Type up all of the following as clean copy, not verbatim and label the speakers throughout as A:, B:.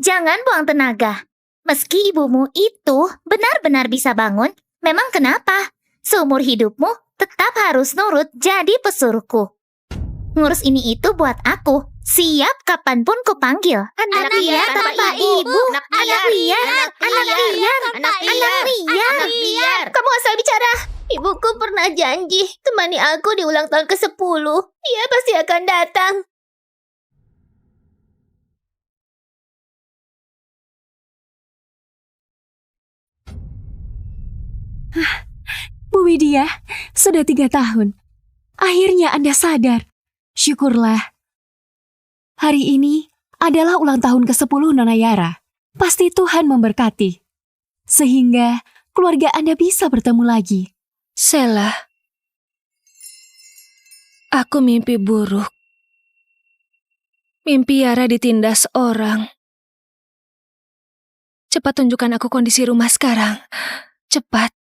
A: Jangan buang tenaga. Meski ibumu itu benar-benar bisa bangun, memang kenapa? Seumur hidupmu tetap harus nurut jadi pesuruhku. Ngurus ini itu buat aku. Siap kapanpun kupanggil. Anak liar tanpa ibu. Anak liar. Kamu asal bicara. Ibuku pernah janji temani aku di ulang tahun ke-10. Dia pasti akan datang.
B: Bu Widya, sudah 3 tahun. Akhirnya Anda sadar. Syukurlah. Hari ini adalah ulang tahun ke-10 Nona Yara. Pasti Tuhan memberkati. Sehingga keluarga Anda bisa bertemu lagi.
C: Sheila, aku mimpi buruk. Mimpi Yara ditindas orang. Cepat tunjukkan aku kondisi rumah sekarang. Cepat.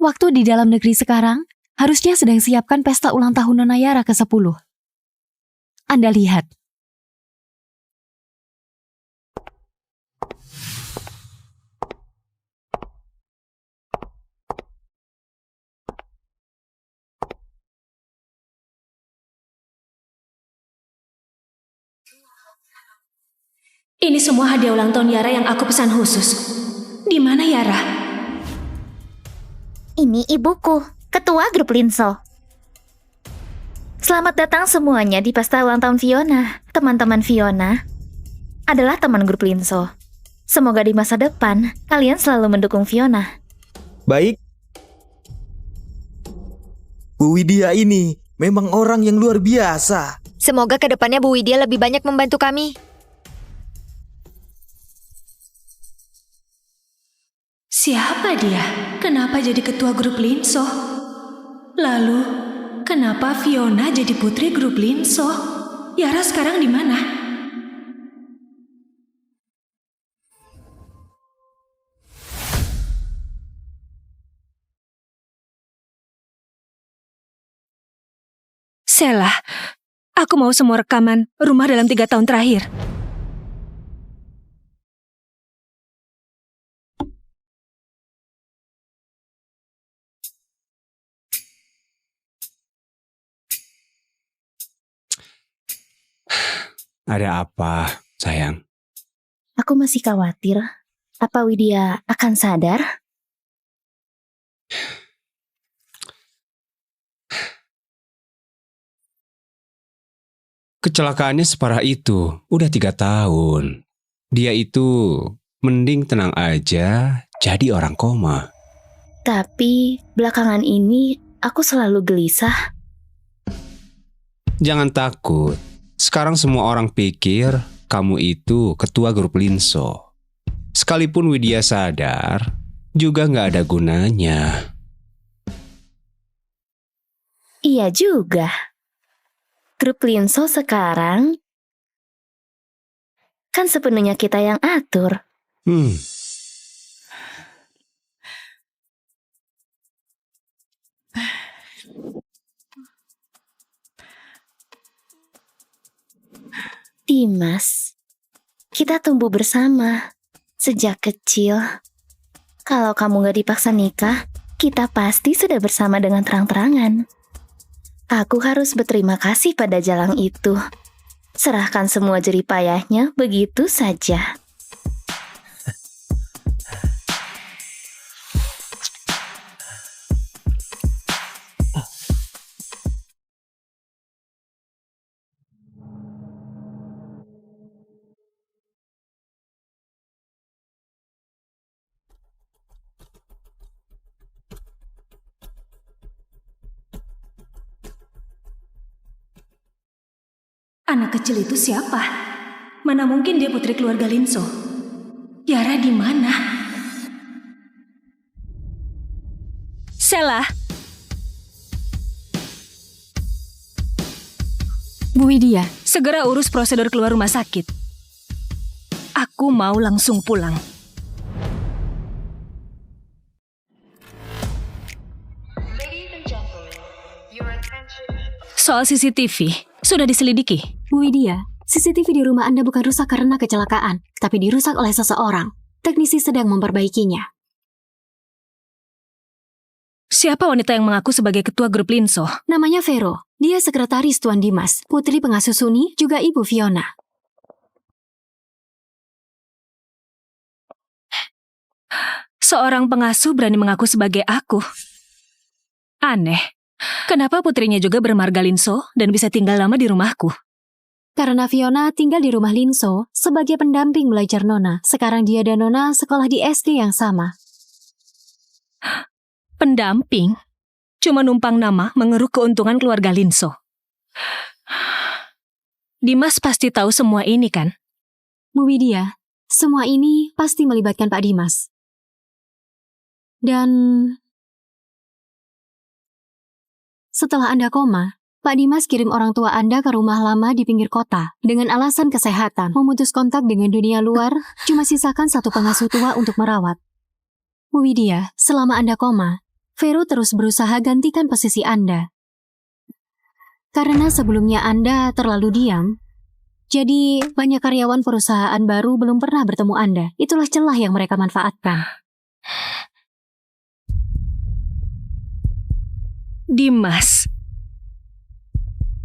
B: Waktu di dalam negeri sekarang, harusnya sedang siapkan pesta ulang tahun Nona Yara ke-10. Anda lihat.
C: Ini semua hadiah ulang tahun Yara yang aku pesan khusus. Di mana Yara?
A: Ini ibuku, ketua grup Linso. Selamat datang semuanya di pesta ulang tahun Fiona. Teman-teman Fiona adalah teman grup Linso. Semoga di masa depan kalian selalu mendukung Fiona.
D: Baik. Bu Widya ini memang orang yang luar biasa.
E: Semoga kedepannya Bu Widya lebih banyak membantu kami.
C: Siapa dia? Kenapa jadi ketua grup Linso? Lalu, kenapa Fiona jadi putri grup Linso? Yara sekarang di mana? Sheila, aku mau semua rekaman rumah dalam 3 tahun terakhir.
F: Ada apa, sayang?
A: Aku masih khawatir. Apa Widya akan sadar?
F: Kecelakaannya separah itu, udah 3 tahun. Dia itu mending tenang aja, jadi orang koma.
A: Tapi belakangan ini aku selalu gelisah.
F: Jangan takut. Sekarang semua orang pikir kamu itu ketua grup Linso. Sekalipun Widya sadar, juga nggak ada gunanya.
A: Iya juga. Grup Linso sekarang kan sepenuhnya kita yang atur. Dimas, kita tumbuh bersama sejak kecil. Kalau kamu gak dipaksa nikah, kita pasti sudah bersama dengan terang-terangan. Aku harus berterima kasih pada Jalang itu. Serahkan semua jeripayahnya begitu saja.
C: Anak kecil itu siapa? Mana mungkin dia putri keluarga Linso? Yara di mana? Sheila,
B: Bu Widya,
C: segera urus prosedur keluar rumah sakit. Aku mau langsung pulang. Soal CCTV, sudah diselidiki?
B: Bu Widya, CCTV di rumah Anda bukan rusak karena kecelakaan, tapi dirusak oleh seseorang. Teknisi sedang memperbaikinya.
C: Siapa wanita yang mengaku sebagai ketua grup Linso?
B: Namanya Vero. Dia sekretaris Tuan Dimas, putri pengasuh Suni, juga ibu Fiona.
C: Seorang pengasuh berani mengaku sebagai aku. Aneh. Kenapa putrinya juga bermarga Linso dan bisa tinggal lama di rumahku?
B: Karena Fiona tinggal di rumah Linso sebagai pendamping belajar Nona. Sekarang dia dan Nona sekolah di SD yang sama.
C: Pendamping? Cuma numpang nama mengeruk keuntungan keluarga Linso. Dimas pasti tahu semua ini kan?
B: Bu Widya, semua ini pasti melibatkan Pak Dimas. Dan setelah Anda koma, Pak Dimas kirim orang tua Anda ke rumah lama di pinggir kota dengan alasan kesehatan, memutus kontak dengan dunia luar, cuma sisakan satu pengasuh tua untuk merawat. Bu Widya, selama Anda koma, Vero terus berusaha gantikan posisi Anda. Karena sebelumnya Anda terlalu diam, jadi banyak karyawan perusahaan baru belum pernah bertemu Anda. Itulah celah yang mereka manfaatkan.
C: Dimas,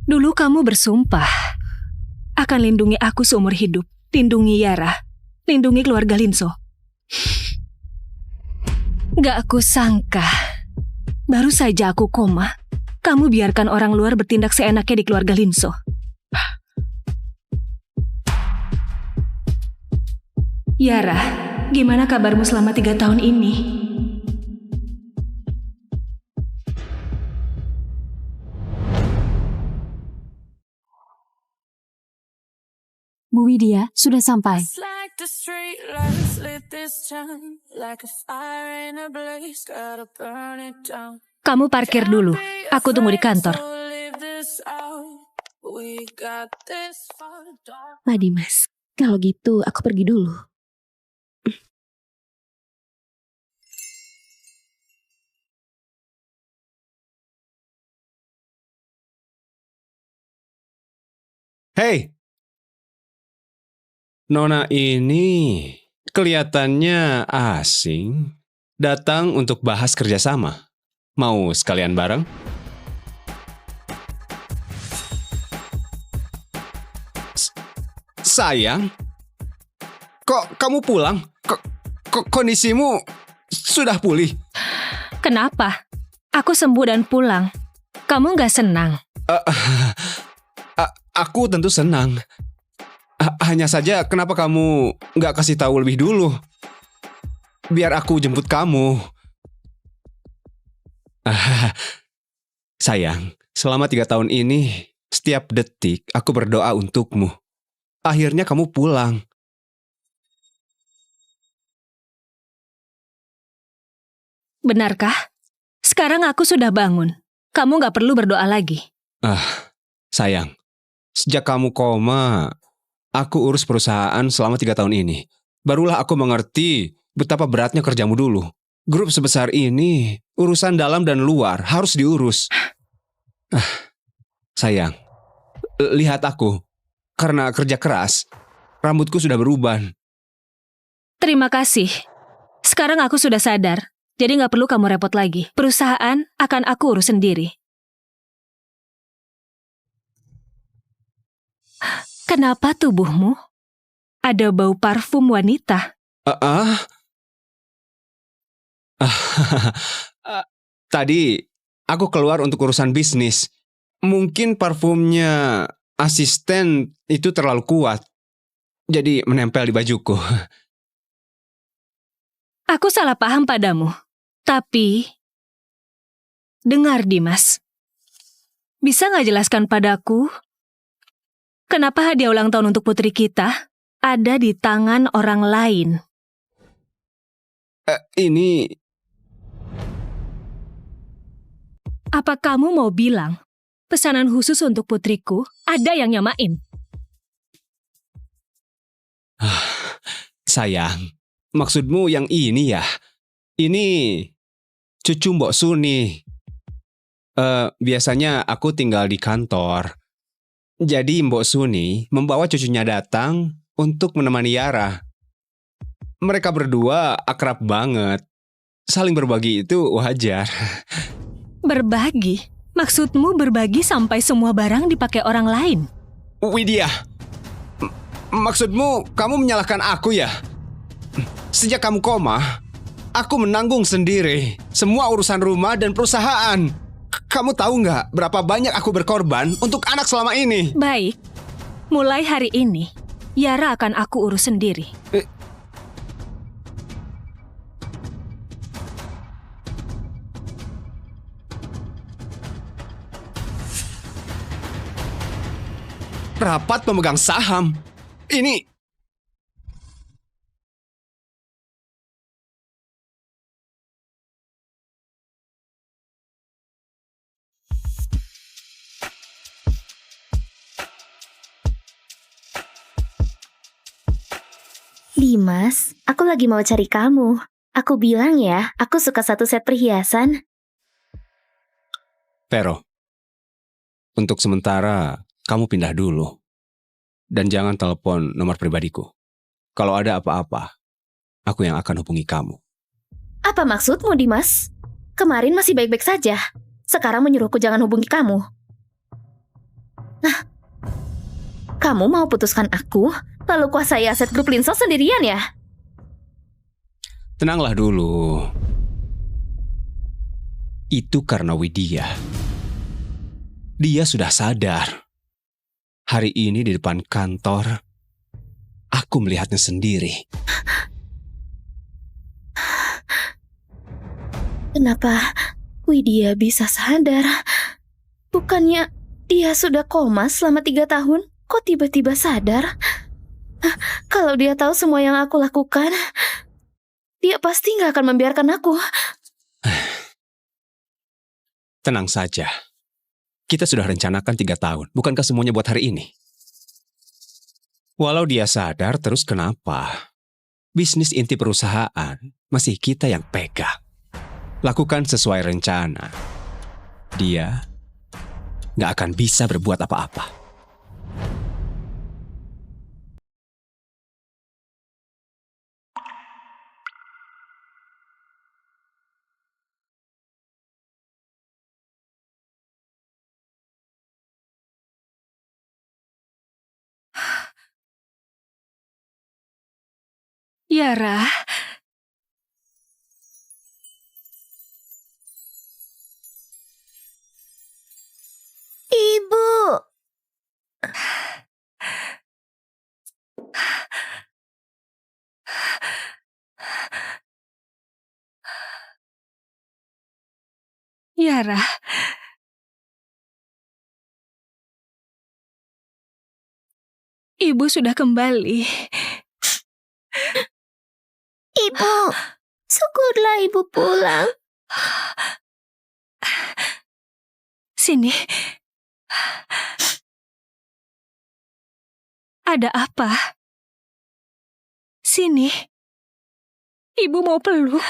C: dulu kamu bersumpah akan lindungi aku seumur hidup, lindungi Yara, lindungi keluarga Linso. Gak aku sangka, baru saja aku koma, kamu biarkan orang luar bertindak seenaknya di keluarga Linso. Yara, gimana kabarmu selama 3 tahun ini?
B: Bu Widya sudah sampai.
C: Kamu parkir dulu, aku tunggu di kantor.
G: Pak Dimas, kalau gitu aku pergi dulu.
F: Hei! Nona ini kelihatannya asing. Datang untuk bahas kerjasama. Mau sekalian bareng? Sayang, kok kamu pulang? Kok kondisimu sudah pulih?
C: Kenapa? Aku sembuh dan pulang. Kamu gak senang?
F: Aku tentu senang. Hanya saja kenapa kamu gak kasih tahu lebih dulu? Biar aku jemput kamu. Sayang, selama 3 tahun ini, setiap detik aku berdoa untukmu. Akhirnya kamu pulang.
C: Benarkah? Sekarang aku sudah bangun. Kamu gak perlu berdoa lagi.
F: Sayang, sejak kamu koma, aku urus perusahaan selama 3 tahun ini. Barulah aku mengerti betapa beratnya kerjamu dulu. Grup sebesar ini, urusan dalam dan luar harus diurus. Sayang, lihat aku. Karena kerja keras, rambutku sudah beruban.
C: Terima kasih. Sekarang aku sudah sadar, jadi gak perlu kamu repot lagi. Perusahaan akan aku urus sendiri. Kenapa tubuhmu ada bau parfum wanita?
F: Tadi aku keluar untuk urusan bisnis. Mungkin parfumnya asisten itu terlalu kuat. Jadi menempel di bajuku.
C: Aku salah paham padamu. Tapi, dengar Dimas. Bisa gak jelaskan padaku, kenapa hadiah ulang tahun untuk putri kita ada di tangan orang lain?
F: Ini...
C: Apa kamu mau bilang pesanan khusus untuk putriku ada yang nyamain?
F: Sayang, maksudmu yang ini ya? Ini cucu Mbok Suni. Biasanya aku tinggal di kantor. Jadi Mbok Suni membawa cucunya datang untuk menemani Yara. Mereka berdua akrab banget. Saling berbagi itu wajar.
C: Berbagi? Maksudmu berbagi sampai semua barang dipakai orang lain?
F: Widya, maksudmu kamu menyalahkan aku ya? Sejak kamu koma, aku menanggung sendiri semua urusan rumah dan perusahaan. Kamu tahu nggak berapa banyak aku berkorban untuk anak selama ini?
C: Baik, mulai hari ini, Yara akan aku urus sendiri.
F: Rapat pemegang saham. Ini...
A: Dimas, aku lagi mau cari kamu. Aku bilang ya, aku suka satu set perhiasan.
F: Vero, untuk sementara kamu pindah dulu. Dan jangan telepon nomor pribadiku. Kalau ada apa-apa, aku yang akan hubungi kamu.
A: Apa maksudmu, Dimas? Kemarin masih baik-baik saja. Sekarang menyuruhku jangan hubungi kamu. Nah, kamu mau putuskan aku, lalu kuasai aset grup Linsel sendirian ya?
F: Tenanglah dulu. Itu karena Widya. Dia sudah sadar. Hari ini di depan kantor, aku melihatnya sendiri.
A: Kenapa Widya bisa sadar? Bukannya dia sudah koma selama 3 tahun? Kok tiba-tiba sadar? Kalau dia tahu semua yang aku lakukan, dia pasti nggak akan membiarkan aku.
F: Tenang saja. Kita sudah rencanakan 3 tahun. Bukankah semuanya buat hari ini? Walau dia sadar, terus kenapa? Bisnis inti perusahaan masih kita yang pegang. Lakukan sesuai rencana. Dia nggak akan bisa berbuat apa-apa.
C: Yara,
A: Ibu!
C: Yara, Ibu sudah kembali.
A: Ibu! Syukurlah ibu pulang.
C: Sini. Ada apa? Sini. Ibu mau peluk.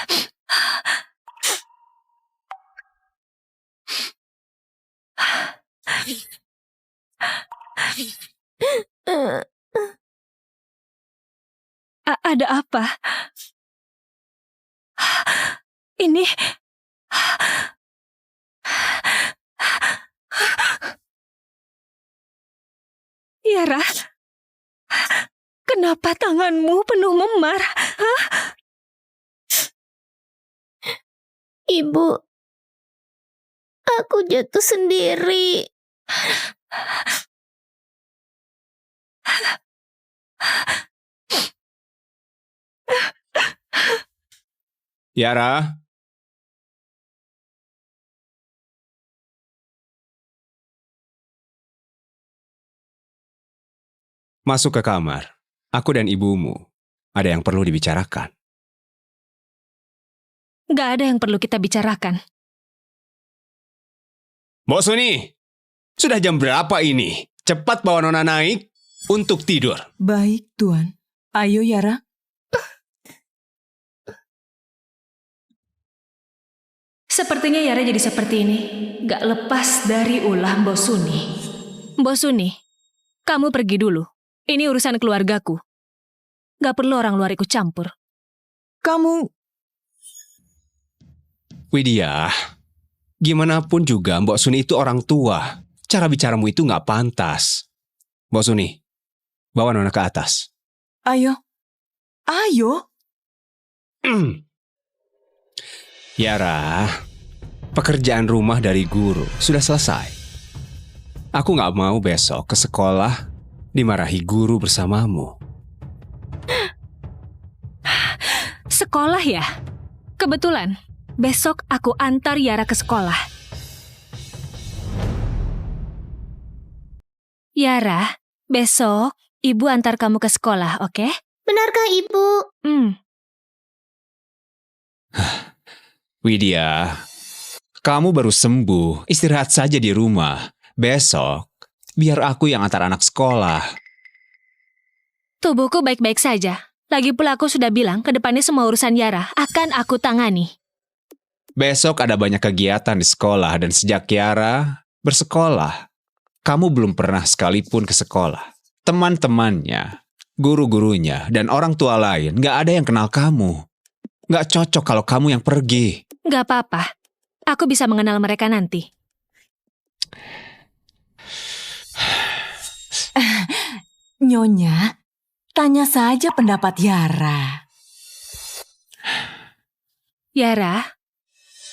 C: Ada apa? Ini... Yara, kenapa tanganmu penuh memar? Hah?
A: Ibu, aku jatuh sendiri.
F: Yara, masuk ke kamar. Aku dan ibumu ada yang perlu dibicarakan.
C: Gak ada yang perlu kita bicarakan.
F: Mbok Suni, sudah jam berapa ini? Cepat bawa Nona naik untuk tidur.
H: Baik, Tuan. Ayo, Yara.
C: Sepertinya Yara jadi seperti ini. Gak lepas dari ulah Mbok Suni. Mbok Suni, kamu pergi dulu. Ini urusan keluargaku. Gak perlu orang luar ikut campur.
H: Kamu...
F: Widya, gimana pun juga Mbok Suni itu orang tua. Cara bicaramu itu nggak pantas. Mbok Suni, bawa Nona ke atas.
H: Ayo. Ayo.
F: Yara, pekerjaan rumah dari guru sudah selesai. Aku nggak mau besok ke sekolah dimarahi guru bersamamu.
C: Sekolah ya? Kebetulan, besok aku antar Yara ke sekolah. Yara, besok ibu antar kamu ke sekolah, oke?
A: Benarkah Ibu?
F: Widya, kamu baru sembuh, istirahat saja di rumah. Besok, biar aku yang antar anak sekolah.
C: Tubuhku baik-baik saja. Lagi pula aku sudah bilang ke depannya semua urusan Yara akan aku tangani.
F: Besok ada banyak kegiatan di sekolah dan sejak Yara bersekolah, kamu belum pernah sekalipun ke sekolah. Teman-temannya, guru-gurunya, dan orang tua lain gak ada yang kenal kamu. Gak cocok kalau kamu yang pergi.
C: Gak apa-apa. Aku bisa mengenal mereka nanti.
H: Nyonya, tanya saja pendapat Yara.
C: Yara,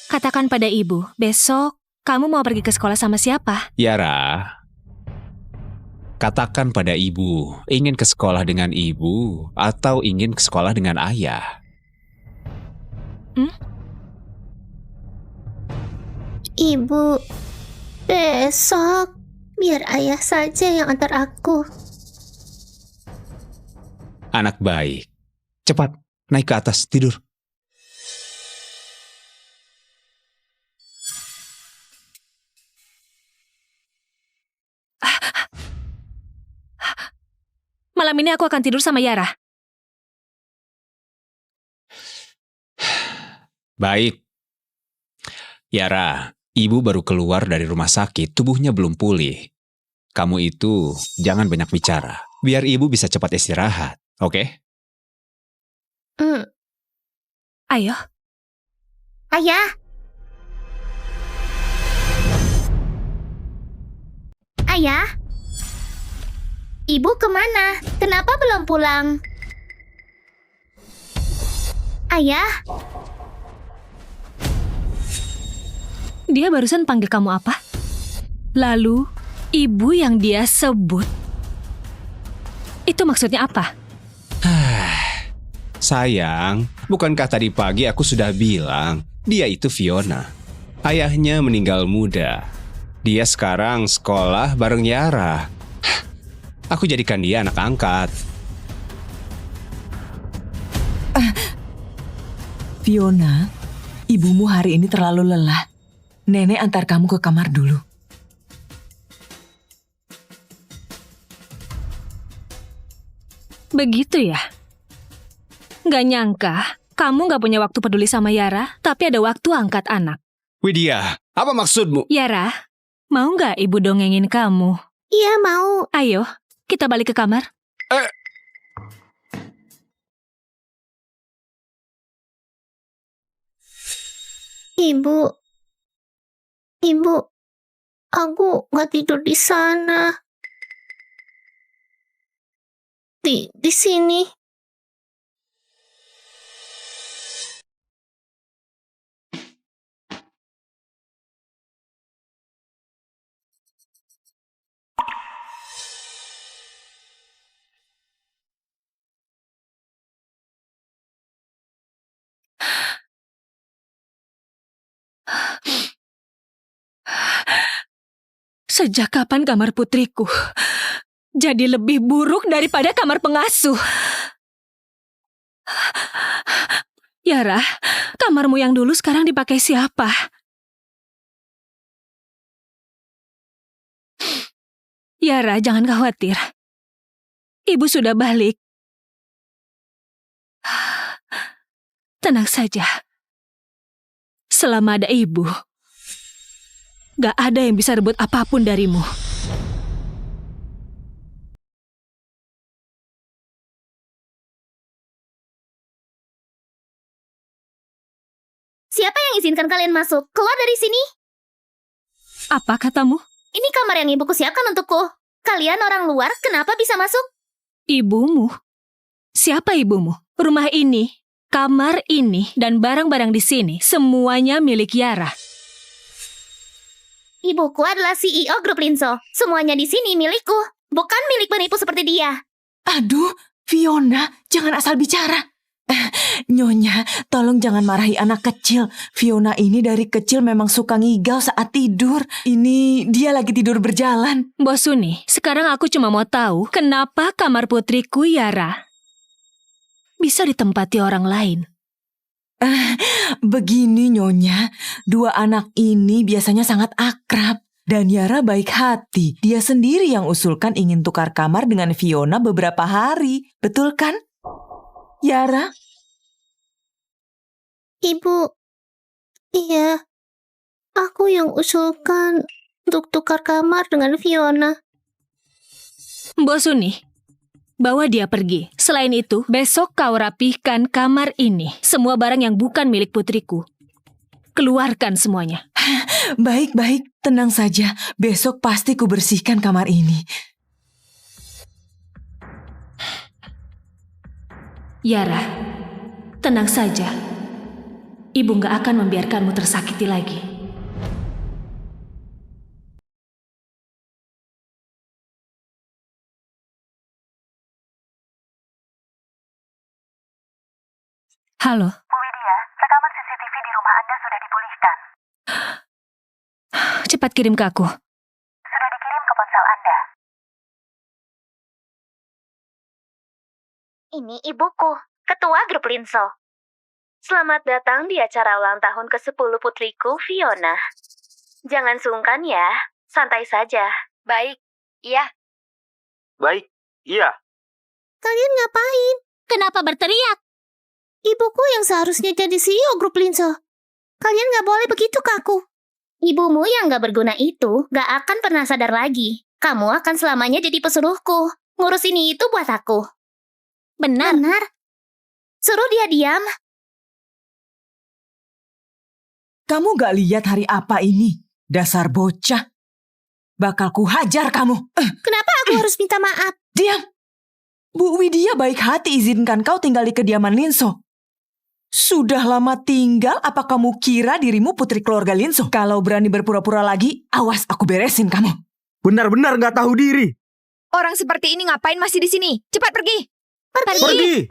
C: katakan pada ibu, besok kamu mau pergi ke sekolah sama siapa?
F: Yara, katakan pada ibu, ingin ke sekolah dengan ibu atau ingin ke sekolah dengan ayah?
A: Ibu, besok biar ayah saja yang antar aku.
F: Anak baik. Cepat, naik ke atas, tidur.
C: Malam ini aku akan tidur sama Yara.
F: Baik. Yara, ibu baru keluar dari rumah sakit, tubuhnya belum pulih. Kamu itu jangan banyak bicara, biar ibu bisa cepat istirahat, oke?
C: Ayo.
A: Ayah. Ayah. Ibu kemana? Kenapa belum pulang? Ayah.
C: Dia barusan panggil kamu apa? Lalu, ibu yang dia sebut. Itu maksudnya apa?
F: Sayang, bukankah tadi pagi aku sudah bilang, dia itu Fiona. Ayahnya meninggal muda. Dia sekarang sekolah bareng Yara. Aku jadikan dia anak angkat.
H: Fiona, ibumu hari ini terlalu lelah. Nenek antar kamu ke kamar dulu.
C: Begitu ya? Gak nyangka, kamu gak punya waktu peduli sama Yara, tapi ada waktu angkat anak.
F: Widya, apa maksudmu?
C: Yara, mau gak ibu dongengin kamu?
A: Iya mau.
C: Ayo, kita balik ke kamar.
A: Ibu, aku nggak tidur di sana. Di sini.
C: Sejak kapan kamar putriku jadi lebih buruk daripada kamar pengasuh? Yara, kamarmu yang dulu sekarang dipakai siapa? Yara, jangan khawatir. Ibu sudah balik. Tenang saja. Selama ada ibu, gak ada yang bisa rebut apapun darimu.
A: Siapa yang izinkan kalian masuk? Keluar dari sini.
C: Apa katamu?
A: Ini kamar yang ibuku siapkan untukku. Kalian orang luar, kenapa bisa masuk?
C: Ibumu? Siapa ibumu? Rumah ini, kamar ini, dan barang-barang di sini semuanya milik Yara.
A: Ibuku adalah CEO grup Linso. Semuanya di sini milikku, bukan milik penipu seperti dia.
H: Aduh, Fiona, jangan asal bicara. Nyonya, tolong jangan marahi anak kecil. Fiona ini dari kecil memang suka ngigau saat tidur. Ini dia lagi tidur berjalan.
C: Bosuni, sekarang aku cuma mau tahu kenapa kamar putriku Yara bisa ditempati orang lain.
H: Begini Nyonya, dua anak ini biasanya sangat akrab. Dan Yara baik hati. Dia sendiri yang usulkan ingin tukar kamar dengan Fiona beberapa hari. Betul kan? Yara?
A: Ibu, iya, aku yang usulkan untuk tukar kamar dengan Fiona.
C: Bosuni, bawa dia pergi. Selain itu, besok kau rapihkan kamar ini. Semua barang yang bukan milik putriku. Keluarkan semuanya.
H: Baik-baik, tenang saja. Besok pasti ku bersihkan kamar ini.
C: Yara, tenang saja. Ibu gak akan membiarkanmu tersakiti lagi. Halo.
I: Bu Widya, rekaman CCTV di rumah Anda sudah dipulihkan.
C: Cepat kirim ke aku.
I: Sudah dikirim ke ponsel Anda.
A: Ini ibuku, ketua grup Linso. Selamat datang di acara ulang tahun ke-10 putriku, Fiona. Jangan sungkan ya, santai saja.
E: Baik, iya.
D: Baik, iya.
A: Kalian ngapain? Kenapa berteriak? Ibuku yang seharusnya jadi CEO grup Linso. Kalian gak boleh begitu ke aku. Ibumu yang gak berguna itu gak akan pernah sadar lagi. Kamu akan selamanya jadi pesuruhku. Ngurus ini itu buat aku. Benar. Suruh dia diam.
H: Kamu gak lihat hari apa ini? Dasar bocah. Bakal ku hajar kamu.
A: Kenapa aku harus minta maaf?
H: Diam. Bu Widya baik hati izinkan kau tinggal di kediaman Linso. Sudah lama tinggal, apa kamu kira dirimu putri keluarga Linso? Kalau berani berpura-pura lagi, awas aku beresin kamu.
D: Benar-benar nggak tahu diri.
E: Orang seperti ini ngapain masih di sini? Cepat pergi.
D: Pergi.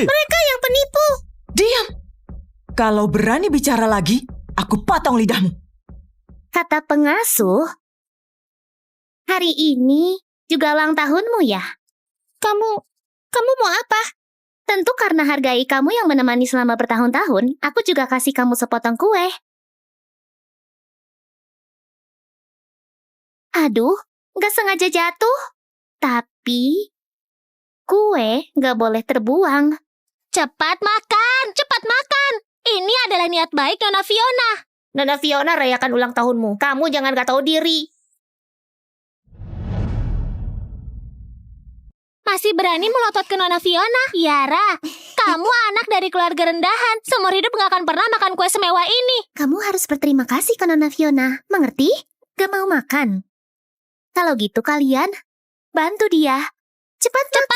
A: Mereka yang penipu.
H: Diam. Kalau berani bicara lagi, aku potong lidahmu.
A: Kata pengasuh, hari ini juga ulang tahunmu ya? Kamu mau apa? Tentu karena hargai kamu yang menemani selama bertahun-tahun, aku juga kasih kamu sepotong kue. Aduh, gak sengaja jatuh. Tapi, kue gak boleh terbuang. Cepat makan! Ini adalah niat baik Nona Fiona. Nona Fiona, rayakan ulang tahunmu. Kamu jangan gak tahu diri. Masih berani melotot ke Nona Fiona? Yara, kamu anak dari keluarga rendahan. Seumur hidup gak akan pernah makan kue semewah ini. Kamu harus berterima kasih ke Nona Fiona. Mengerti? Gak mau makan. Kalau gitu kalian, bantu dia. Cepat makan.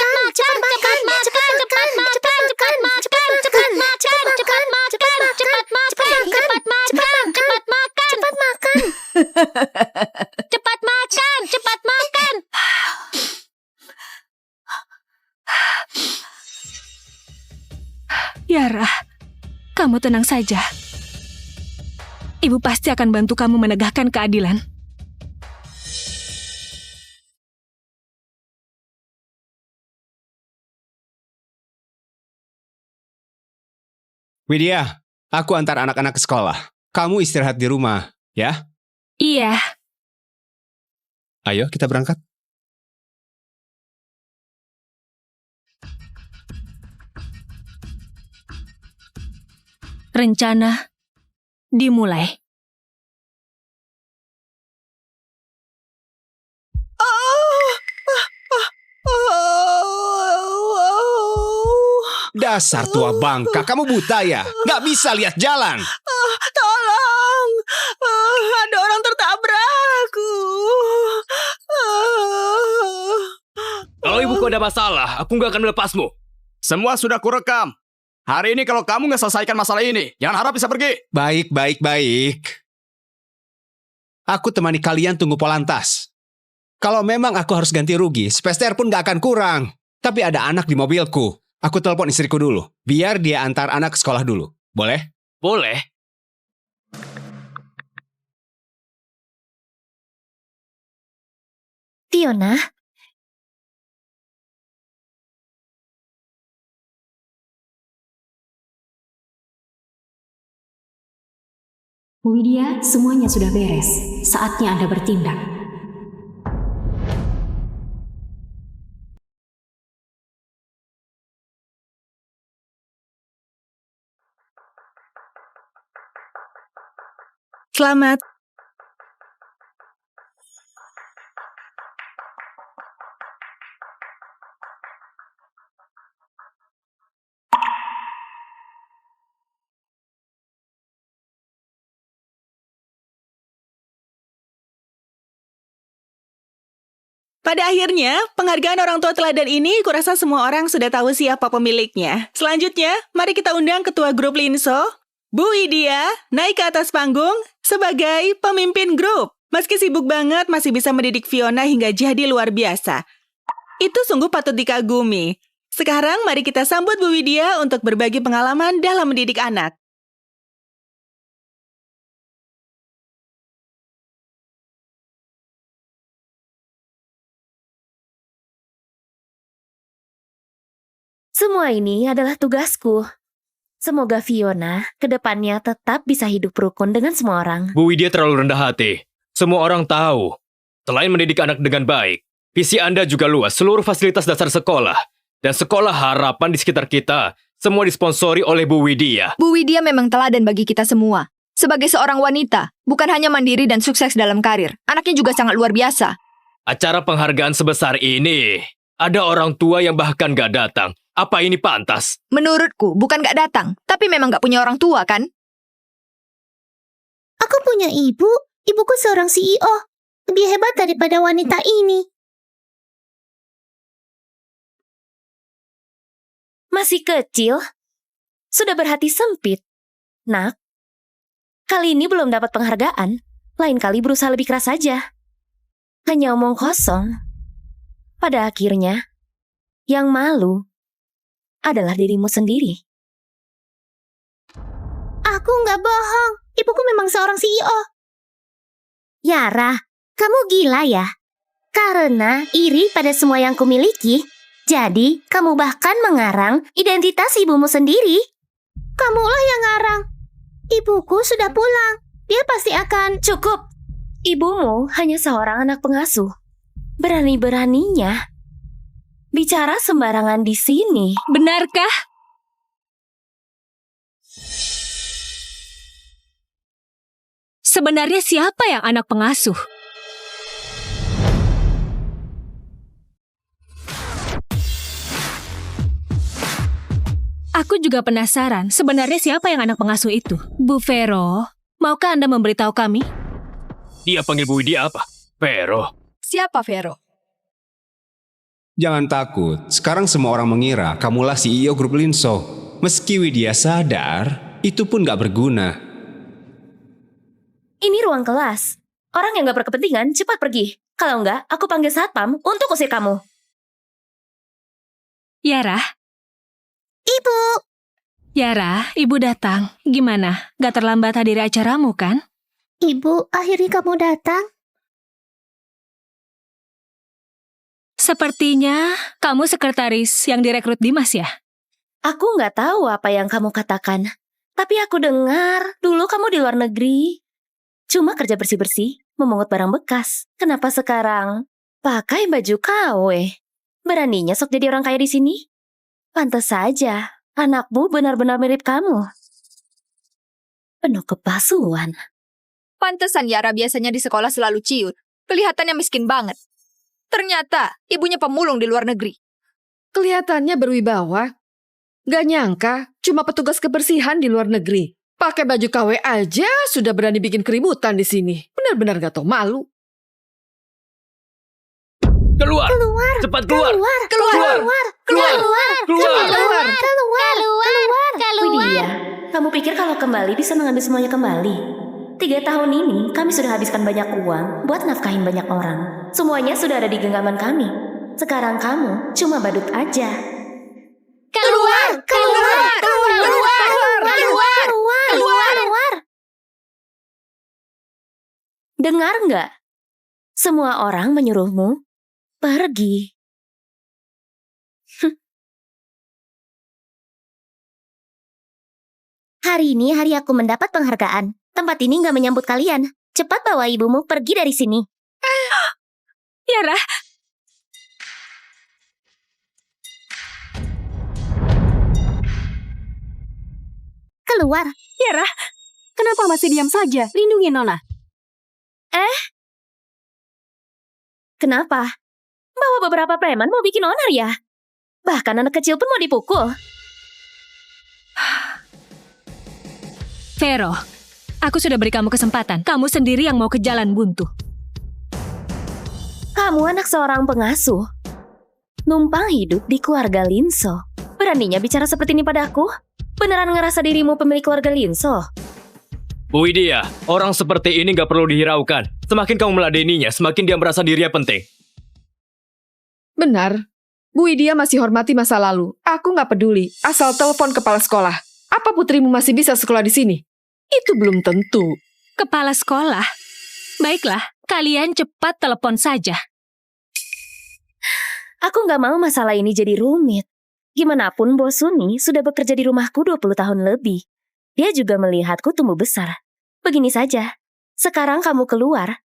C: Yara, kamu tenang saja. Ibu pasti akan bantu kamu menegakkan keadilan.
F: Widya, aku antar anak-anak ke sekolah. Kamu istirahat di rumah, ya?
C: Iya.
F: Ayo kita berangkat.
C: Rencana dimulai.
F: Dasar tua bangka, kamu buta ya? Nggak bisa lihat jalan.
H: Tolong! Ada orang tertabrakku.
J: Kalau ibuku ada masalah, aku nggak akan melepasmu. Semua sudah kurekam. Hari ini kalau kamu nggak selesaikan masalah ini, jangan harap bisa pergi.
F: Baik. Aku temani kalian tunggu Polantas. Kalau memang aku harus ganti rugi, sepeser pun nggak akan kurang. Tapi ada anak di mobilku. Aku telepon istriku dulu, biar dia antar anak ke sekolah dulu. Boleh?
J: Boleh.
A: Fiona,
B: Bu Widya, semuanya sudah beres. Saatnya Anda bertindak.
C: Selamat.
K: Pada akhirnya, penghargaan orang tua teladan ini kurasa semua orang sudah tahu siapa pemiliknya. Selanjutnya, mari kita undang ketua grup Linso, Bu Widya, naik ke atas panggung sebagai pemimpin grup. Meski sibuk banget, masih bisa mendidik Fiona hingga jadi luar biasa. Itu sungguh patut dikagumi. Sekarang mari kita sambut Bu Widya untuk berbagi pengalaman dalam mendidik anak.
A: semua ini adalah tugasku. Semoga Fiona ke depannya tetap bisa hidup rukun dengan semua orang.
J: Bu Widya terlalu rendah hati. Semua orang tahu. Selain mendidik anak dengan baik, visi Anda juga luas, seluruh fasilitas dasar sekolah. Dan sekolah harapan di sekitar kita, semua disponsori oleh Bu Widya.
E: Bu Widya memang teladan bagi kita semua. Sebagai seorang wanita, bukan hanya mandiri dan sukses dalam karir, anaknya juga sangat luar biasa.
J: Acara penghargaan sebesar ini, ada orang tua yang bahkan gak datang. Apa ini pantas?
E: Menurutku, bukan gak datang, tapi memang gak punya orang tua, kan?
A: Aku punya ibu. Ibuku seorang CEO. Lebih hebat daripada wanita ini. Masih kecil, sudah berhati sempit. Nak, kali ini belum dapat penghargaan. Lain kali berusaha lebih keras saja. Hanya omong kosong. Pada akhirnya, yang malu adalah dirimu sendiri. Aku nggak bohong. Ibuku memang seorang CEO. Yara, kamu gila ya? Karena iri pada semua yang kumiliki, jadi kamu bahkan mengarang identitas ibumu sendiri. Kamulah yang ngarang. Ibuku sudah pulang. Dia pasti akan... Cukup. Ibumu hanya seorang anak pengasuh. Berani-beraninya bicara sembarangan di sini.
C: Benarkah? Sebenarnya siapa yang anak pengasuh? Aku juga penasaran, sebenarnya siapa yang anak pengasuh itu? Bu Vero, maukah Anda memberitahu kami?
J: Dia panggil Bu Widya apa? Vero.
E: Siapa Vero?
F: Jangan takut, sekarang semua orang mengira kamulah CEO grup Linso. Meski Widya sadar, itu pun gak berguna.
A: Ini ruang kelas. Orang yang gak berkepentingan cepat pergi. Kalau enggak, aku panggil satpam untuk usir kamu.
C: Yara?
A: Ibu!
C: Yara, Ibu datang. Gimana? Gak terlambat hadiri acaramu, kan?
A: Ibu, akhirnya kamu datang.
C: Sepertinya kamu sekretaris yang direkrut Dimas ya?
A: Aku nggak tahu apa yang kamu katakan. Tapi aku dengar dulu kamu di luar negeri. Cuma kerja bersih-bersih, memungut barang bekas. Kenapa sekarang pakai baju KW? Beraninya sok jadi orang kaya di sini? Pantes saja, anakmu benar-benar mirip kamu. Penuh kepalsuan.
E: Pantesan Yara biasanya di sekolah selalu ciut. Kelihatannya miskin banget. Ternyata ibunya pemulung di luar negeri.
G: Kelihatannya berwibawa. Gak nyangka, cuma petugas kebersihan di luar negeri. Pakai baju KW aja sudah berani bikin keributan di sini. Benar-benar gak tau malu.
J: Keluar! Cepat keluar!
A: Widya, kamu pikir kalau kembali bisa mengambil semuanya kembali? 3 tahun ini kami sudah habiskan banyak uang buat nafkahin banyak orang. Semuanya sudah ada di genggaman kami. Sekarang kamu cuma badut aja. Keluar! Dengar nggak? Semua orang menyuruhmu pergi. Hari ini hari aku mendapat penghargaan. Tempat ini nggak menyambut kalian. Cepat bawa ibumu pergi dari sini.
C: Yara,
A: Keluar.
B: Yara, kenapa masih diam saja? Lindungi Nona.
A: Kenapa? Bawa beberapa preman mau bikin onar ya? Bahkan anak kecil pun mau dipukul.
C: Vero, aku sudah beri kamu kesempatan. Kamu sendiri yang mau ke jalan buntu.
A: Kamu anak seorang pengasuh. Numpang hidup di keluarga Linso. Beraninya bicara seperti ini padaku? Beneran ngerasa dirimu pemilik keluarga Linso?
J: Bu Widya, orang seperti ini gak perlu dihiraukan. Semakin kamu meladeninya, semakin dia merasa dirinya penting.
G: Benar. Bu Widya masih hormati masa lalu. Aku gak peduli. Asal telepon kepala sekolah. Apa putrimu masih bisa sekolah di sini? Itu belum tentu.
C: Kepala sekolah? Baiklah, kalian cepat telepon saja.
A: Aku nggak mau masalah ini jadi rumit. Gimana pun Bos Suni sudah bekerja di rumahku 20 tahun lebih. Dia juga melihatku tumbuh besar. Begini saja, sekarang kamu keluar,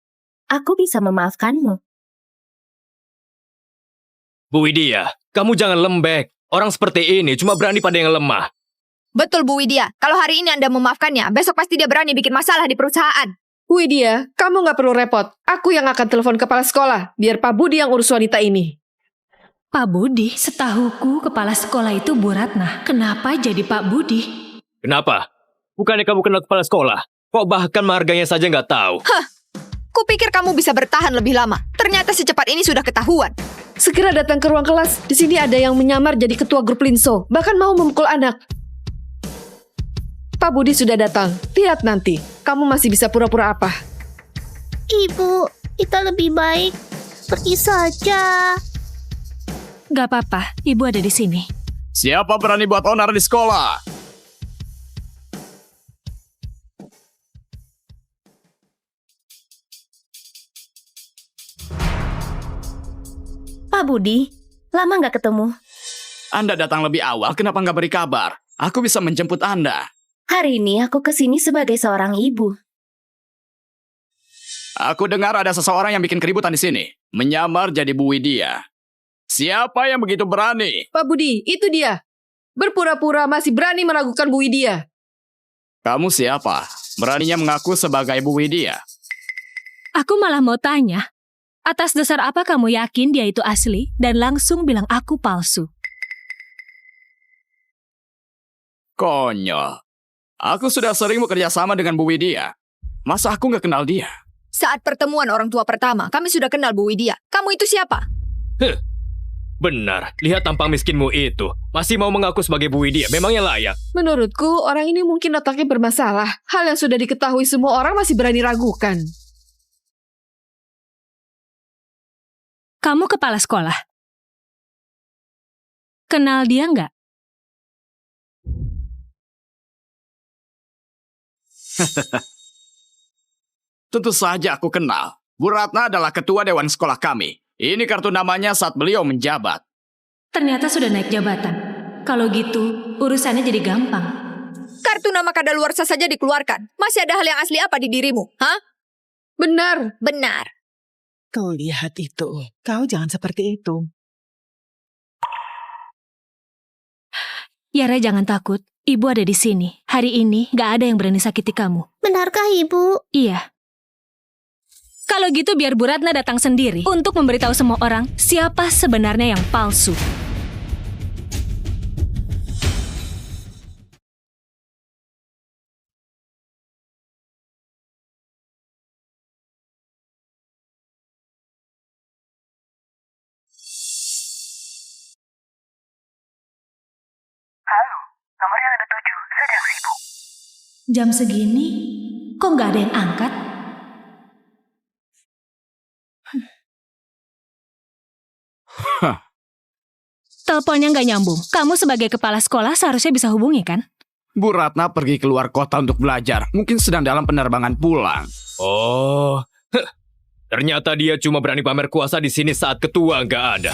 A: aku bisa memaafkanmu.
J: Bu Widya, kamu jangan lembek. Orang seperti ini cuma berani pada yang lemah.
E: Betul Bu Widya, kalau hari ini Anda memaafkannya, besok pasti dia berani bikin masalah di perusahaan.
G: Bu Widya, kamu gak perlu repot. Aku yang akan telepon kepala sekolah. Biar Pak Budi yang urus wanita ini.
C: Pak Budi, setahuku kepala sekolah itu Bu Ratna. Kenapa jadi Pak Budi?
J: Kenapa? Bukannya kamu kenal kepala sekolah? Kok bahkan marganya saja nggak tahu?
E: Kupikir kamu bisa bertahan lebih lama. Ternyata secepat ini sudah ketahuan.
G: Segera datang ke ruang kelas. Di sini ada yang menyamar jadi ketua grup Linso. Bahkan mau memukul anak. Pak Budi sudah datang. Lihat nanti. Kamu masih bisa pura-pura apa?
A: Ibu, kita lebih baik pergi saja.
C: Gak apa-apa, ibu ada di sini.
L: Siapa berani buat onar di sekolah?
A: Pak Budi, lama nggak ketemu.
L: Anda datang lebih awal, kenapa nggak beri kabar? Aku bisa menjemput Anda.
A: Hari ini aku kesini sebagai seorang ibu.
L: Aku dengar ada seseorang yang bikin keributan di sini. Menyamar jadi Bu Widya. Siapa yang begitu berani?
G: Pak Budi, itu dia. Berpura-pura masih berani meragukan Bu Widya.
L: Kamu siapa? Beraninya mengaku sebagai Bu Widya.
C: Aku malah mau tanya, atas dasar apa kamu yakin dia itu asli dan langsung bilang aku palsu?
L: Konyol. Aku sudah sering bekerja sama dengan Bu Widya. Masa aku nggak kenal dia?
E: Saat pertemuan orang tua pertama, kami sudah kenal Bu Widya. Kamu itu siapa?
J: Benar, lihat tampang miskinmu itu. Masih mau mengaku sebagai Bu Widya, memangnya layak.
G: Menurutku, orang ini mungkin otaknya bermasalah. Hal yang sudah diketahui semua orang masih berani ragukan.
C: Kamu kepala sekolah. Kenal dia nggak?
L: Tentu saja aku kenal. Bu Ratna adalah ketua dewan sekolah kami. Ini kartu namanya saat beliau menjabat.
C: Ternyata sudah naik jabatan. Kalau gitu, urusannya jadi gampang.
E: Kartu nama kadaluarsa saja dikeluarkan. Masih ada hal yang asli apa di dirimu? Hah?
G: Benar.
E: Benar.
H: Kau lihat itu. Kau jangan seperti itu.
C: Yara, jangan takut. Ibu ada di sini. Hari ini gak ada yang berani sakiti kamu.
A: Benarkah Ibu?
C: Iya. Kalau gitu biar Bu Ratna datang sendiri untuk memberitahu semua orang siapa sebenarnya yang palsu.
I: Halo, nomor yang Anda tuju sedang sibuk.
C: Jam segini, kok nggak ada yang angkat? Teleponnya nggak nyambung. Kamu sebagai kepala sekolah seharusnya bisa hubungi, kan?
L: Bu Ratna pergi keluar kota untuk belajar. Mungkin sedang dalam penerbangan pulang.
J: Oh, ternyata dia cuma berani pamer kuasa di sini saat ketua nggak ada.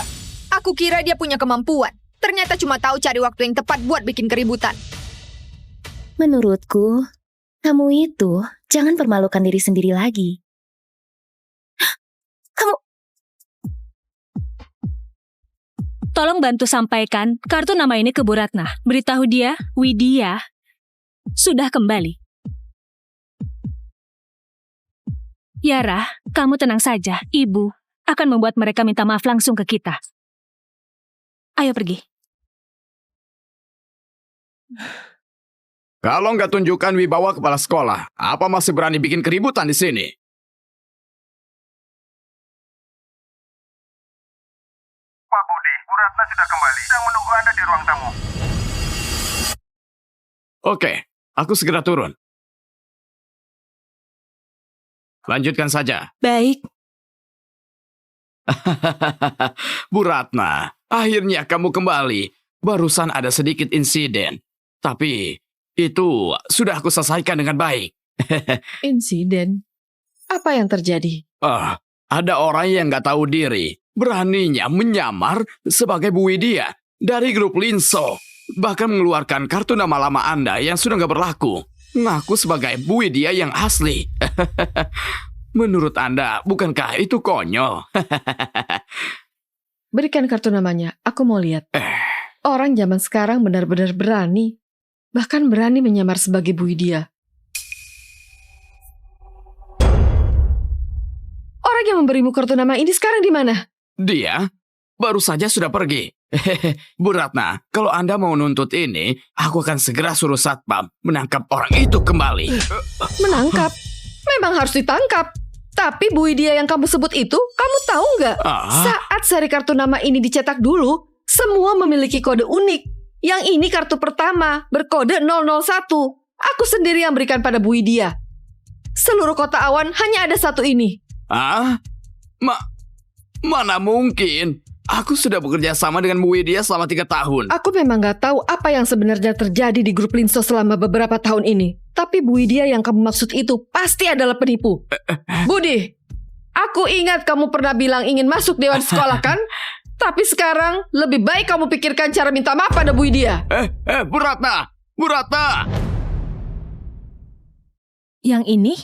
E: Aku kira dia punya kemampuan. Ternyata cuma tahu cari waktu yang tepat buat bikin keributan.
A: Menurutku, kamu itu jangan permalukan diri sendiri lagi. Kamu...
C: Tolong bantu sampaikan kartu nama ini ke Bu Ratna. Beritahu dia, Widya sudah kembali. Yara, kamu tenang saja. Ibu akan membuat mereka minta maaf langsung ke kita. Ayo pergi.
L: Kalau nggak tunjukkan wibawa kepala sekolah, apa masih berani bikin keributan di sini?
I: Pak Budi, Bu Ratna sudah kembali. Sedang menunggu Anda di ruang tamu.
L: Oke, aku segera turun. Lanjutkan saja.
C: Baik.
L: Bu Ratna, akhirnya kamu kembali. Barusan ada sedikit insiden. Tapi itu sudah aku selesaikan dengan baik.
G: Insiden? Apa yang terjadi?
L: Ada orang yang nggak tahu diri. Beraninya menyamar sebagai Bu Widya dari grup Linso. Bahkan mengeluarkan kartu nama lama Anda yang sudah nggak berlaku. Ngaku sebagai Bu Widya yang asli. Menurut Anda, bukankah itu konyol?
G: Berikan kartu namanya, aku mau lihat. Orang zaman sekarang benar-benar berani. Bahkan berani menyamar sebagai Bu Widya. Orang yang memberimu kartu nama ini sekarang di mana?
L: Dia baru saja sudah pergi. Bu Ratna, kalau Anda mau nuntut ini, aku akan segera suruh Satpam menangkap orang itu kembali.
G: Menangkap? Memang harus ditangkap. Tapi Bu Widya yang kamu sebut itu, kamu tahu nggak? Saat seri kartu nama ini dicetak dulu, semua memiliki kode unik. Yang ini kartu pertama, berkode 001. Aku sendiri yang berikan pada Bu Widya. Seluruh kota awan hanya ada satu ini.
L: Mana mungkin? Aku sudah bekerja sama dengan Bu Widya selama 3 tahun.
G: Aku memang nggak tahu apa yang sebenarnya terjadi di grup Linso selama beberapa tahun ini. Tapi Bu Widya yang kamu maksud itu pasti adalah penipu. Budi, aku ingat kamu pernah bilang ingin masuk dewan sekolah kan? Tapi sekarang lebih baik kamu pikirkan cara minta maaf pada Bu Widya.
L: Bu Ratna! Bu Ratna!
C: Yang ini?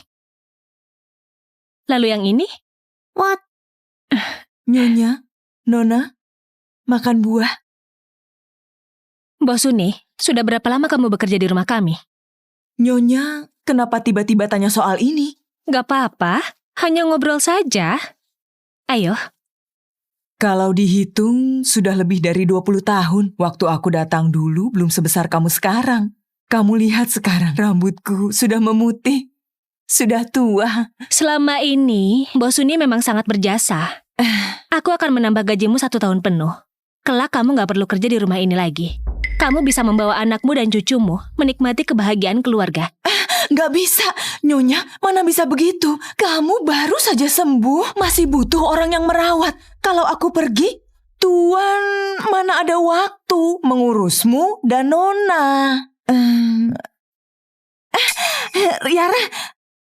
C: Lalu yang ini?
A: What?
H: Nyonya, Nona, makan buah.
C: Bos Suni, sudah berapa lama kamu bekerja di rumah kami?
H: Nyonya, kenapa tiba-tiba tanya soal ini?
C: Gak apa-apa, hanya ngobrol saja. Ayo.
H: Kalau dihitung, sudah lebih dari 20 tahun. Waktu aku datang dulu, belum sebesar kamu sekarang. Kamu lihat sekarang, rambutku sudah memutih. Sudah tua.
C: Selama ini, Bos Suni memang sangat berjasa. Aku akan menambah gajimu 1 tahun penuh. Kelak kamu gak perlu kerja di rumah ini lagi. Kamu bisa membawa anakmu dan cucumu menikmati kebahagiaan keluarga.
H: Gak bisa, Nyonya, mana bisa begitu? Kamu baru saja sembuh, masih butuh orang yang merawat. Kalau aku pergi, Tuan mana ada waktu mengurusmu dan Nona. Yara,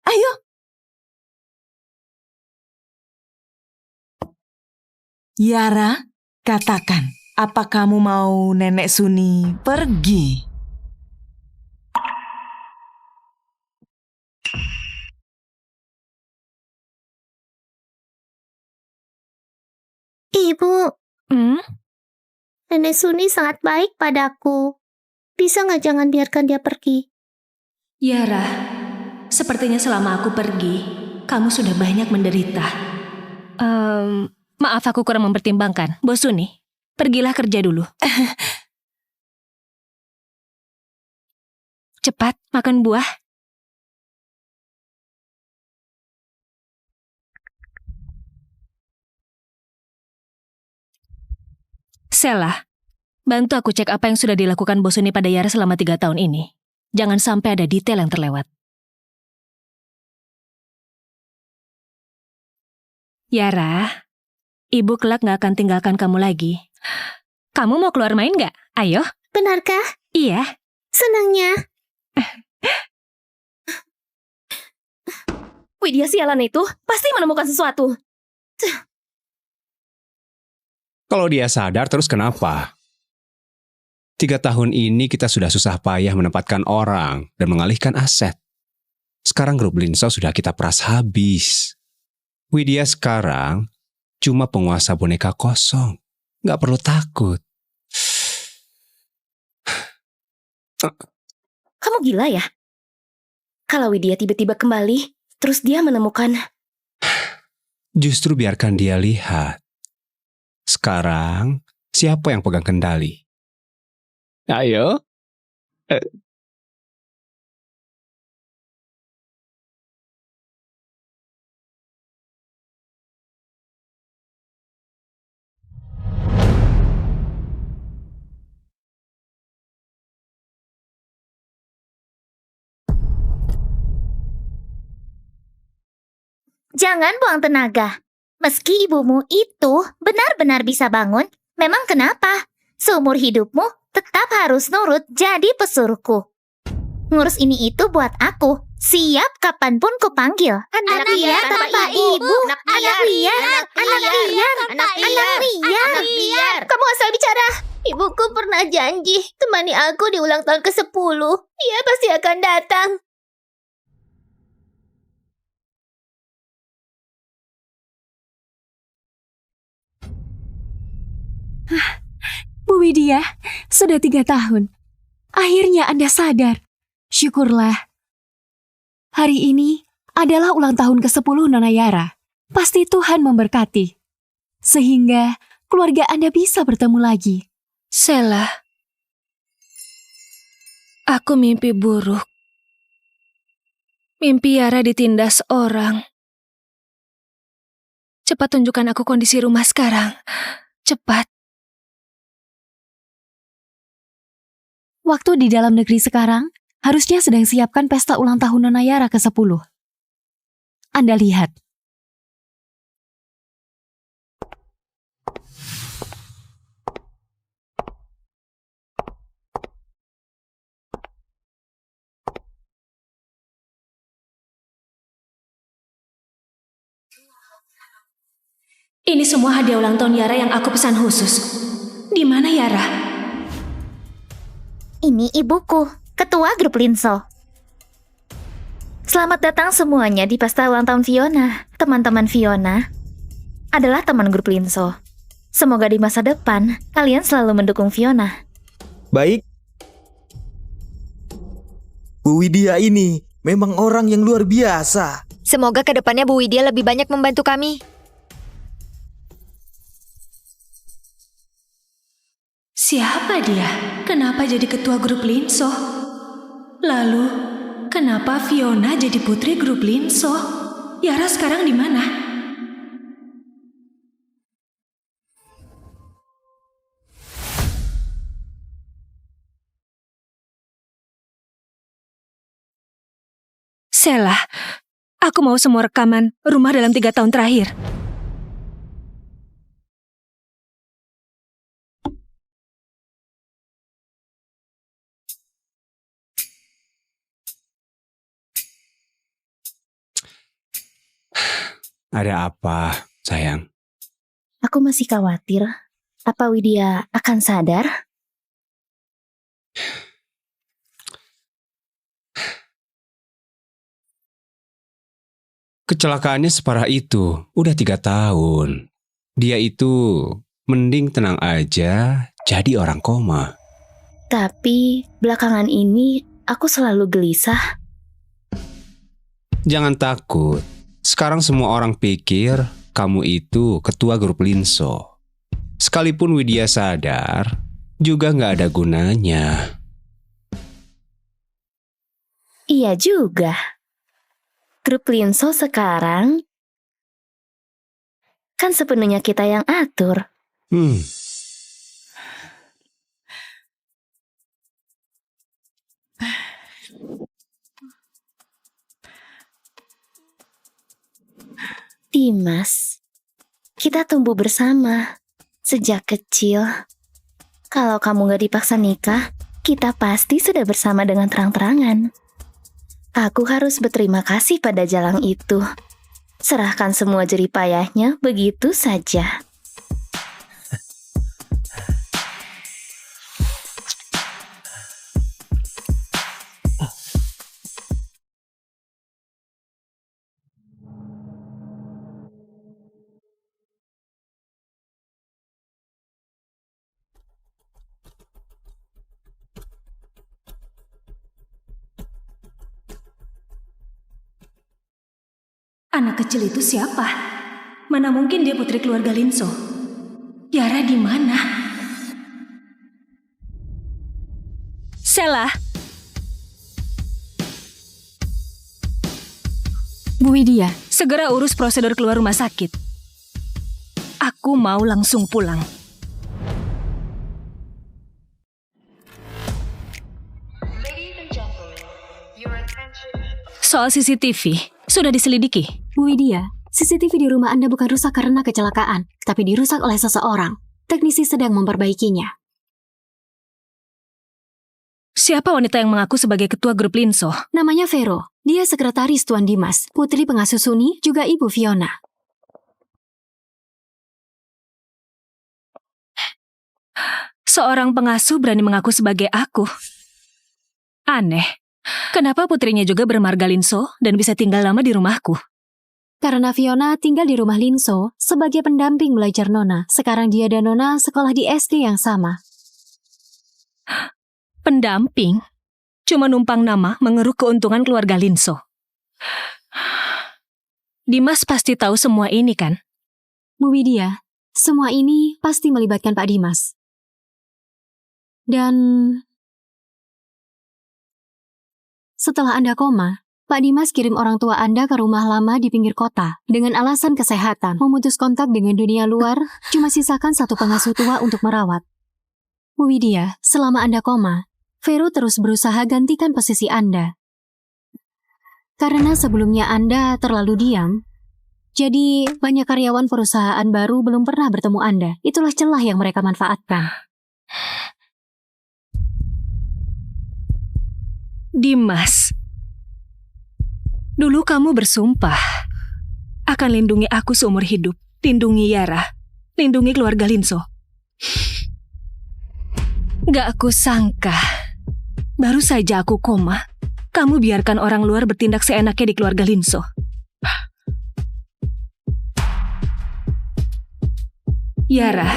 H: ayo. Yara, katakan, apa kamu mau Nenek Suni pergi?
A: Ibu, Nenek Suni sangat baik padaku. Bisa nggak jangan biarkan dia pergi?
C: Yara, sepertinya selama aku pergi, kamu sudah banyak menderita. Maaf aku kurang mempertimbangkan. Bos Suni, pergilah kerja dulu. Cepat, makan buah. Sela, Bantu aku cek apa yang sudah dilakukan Bos Uni pada Yara selama 3 tahun ini. Jangan sampai ada detail yang terlewat. Yara, Ibu kelak gak akan tinggalkan kamu lagi. Kamu mau keluar main gak? Ayo.
A: Benarkah?
C: Iya.
A: Senangnya. Widya sialan itu pasti menemukan sesuatu.
F: Kalau dia sadar terus kenapa? 3 tahun ini kita sudah susah payah menempatkan orang dan mengalihkan aset. Sekarang grup Linso sudah kita peras habis. Widya sekarang cuma penguasa boneka kosong. Nggak perlu takut.
A: Kamu gila ya? Kalau Widya tiba-tiba kembali, terus dia menemukan...
F: Justru biarkan dia lihat. Sekarang, siapa yang pegang kendali? Ayo.
A: Jangan buang tenaga. Meski ibumu itu benar-benar bisa bangun, memang kenapa? Seumur hidupmu tetap harus nurut jadi pesuruhku. Ngurus ini itu buat aku. Siap kapanpun kupanggil. Anak liar tanpa ibu. Anak liar. Kamu asal bicara. Ibuku pernah janji temani aku di ulang tahun ke-10. Dia pasti akan datang.
B: Bu Widya, sudah 3 tahun. Akhirnya Anda sadar. Syukurlah. Hari ini adalah ulang tahun ke-10 Nona Yara. Pasti Tuhan memberkati. Sehingga keluarga Anda bisa bertemu lagi.
C: Sela, aku mimpi buruk. Mimpi Yara ditindas orang. Cepat tunjukkan aku kondisi rumah sekarang. Cepat.
B: Waktu di dalam negeri sekarang, harusnya sedang siapkan pesta ulang tahun Nona Yara ke-10. Anda lihat.
C: Ini semua hadiah ulang tahun Yara yang aku pesan khusus. Di mana Yara?
A: Ini ibuku, ketua grup Linso. Selamat datang semuanya di pesta ulang tahun Fiona. Teman-teman Fiona adalah teman grup Linso. Semoga di masa depan, kalian selalu mendukung Fiona.
D: Baik. Bu Widya ini memang orang yang luar biasa.
E: Semoga kedepannya Bu Widya lebih banyak membantu kami.
C: Siapa dia? Kenapa jadi ketua grup Linso? Lalu, kenapa Fiona jadi putri grup Linso? Yara sekarang di mana? Sela, aku mau semua rekaman rumah dalam 3 tahun terakhir.
F: Ada apa, sayang?
A: Aku masih khawatir. Apa Widya akan sadar?
F: Kecelakaannya separah itu, udah 3 tahun. Dia itu mending tenang aja, jadi orang koma.
A: Tapi belakangan ini aku selalu gelisah.
F: Jangan takut. Sekarang semua orang pikir kamu itu ketua grup Linso. Sekalipun Widya sadar, juga nggak ada gunanya.
A: Iya juga. Grup Linso sekarang kan sepenuhnya kita yang atur. Dimas, kita tumbuh bersama sejak kecil. Kalau kamu gak dipaksa nikah, kita pasti sudah bersama dengan terang-terangan. Aku harus berterima kasih pada Jalang itu. Serahkan semua jerih payahnya begitu saja.
C: Anak kecil itu siapa? Mana mungkin dia putri keluarga Linso? Yara di mana? Sela,
B: Bu Widya,
C: segera urus prosedur keluar rumah sakit. Aku mau langsung pulang. Soal CCTV, sudah diselidiki?
B: Bu Widya, CCTV di rumah Anda bukan rusak karena kecelakaan, tapi dirusak oleh seseorang. Teknisi sedang memperbaikinya.
C: Siapa wanita yang mengaku sebagai ketua grup Linso?
B: Namanya Vero. Dia sekretaris Tuan Dimas, putri pengasuh Suni, juga Ibu Fiona.
C: Seorang pengasuh berani mengaku sebagai aku. Aneh. Kenapa putrinya juga bermarga Linso dan bisa tinggal lama di rumahku?
B: Karena Fiona tinggal di rumah Linso sebagai pendamping belajar Nona. Sekarang dia dan Nona sekolah di SD yang sama.
C: Pendamping? Cuma numpang nama mengeruk keuntungan keluarga Linso. Dimas pasti tahu semua ini kan?
B: Bu Widya, semua ini pasti melibatkan Pak Dimas. Dan setelah Anda koma, Pak Dimas kirim orang tua Anda ke rumah lama di pinggir kota dengan alasan kesehatan. Memutus kontak dengan dunia luar, cuma sisakan satu pengasuh tua untuk merawat. Bu Widya, selama Anda koma, Vero terus berusaha gantikan posisi Anda. Karena sebelumnya Anda terlalu diam, jadi banyak karyawan perusahaan baru belum pernah bertemu Anda. Itulah celah yang mereka manfaatkan.
C: Dimas, dulu kamu bersumpah akan lindungi aku seumur hidup, lindungi Yara, lindungi keluarga Linso. Gak aku sangka, baru saja aku koma, kamu biarkan orang luar bertindak seenaknya di keluarga Linso. Yara,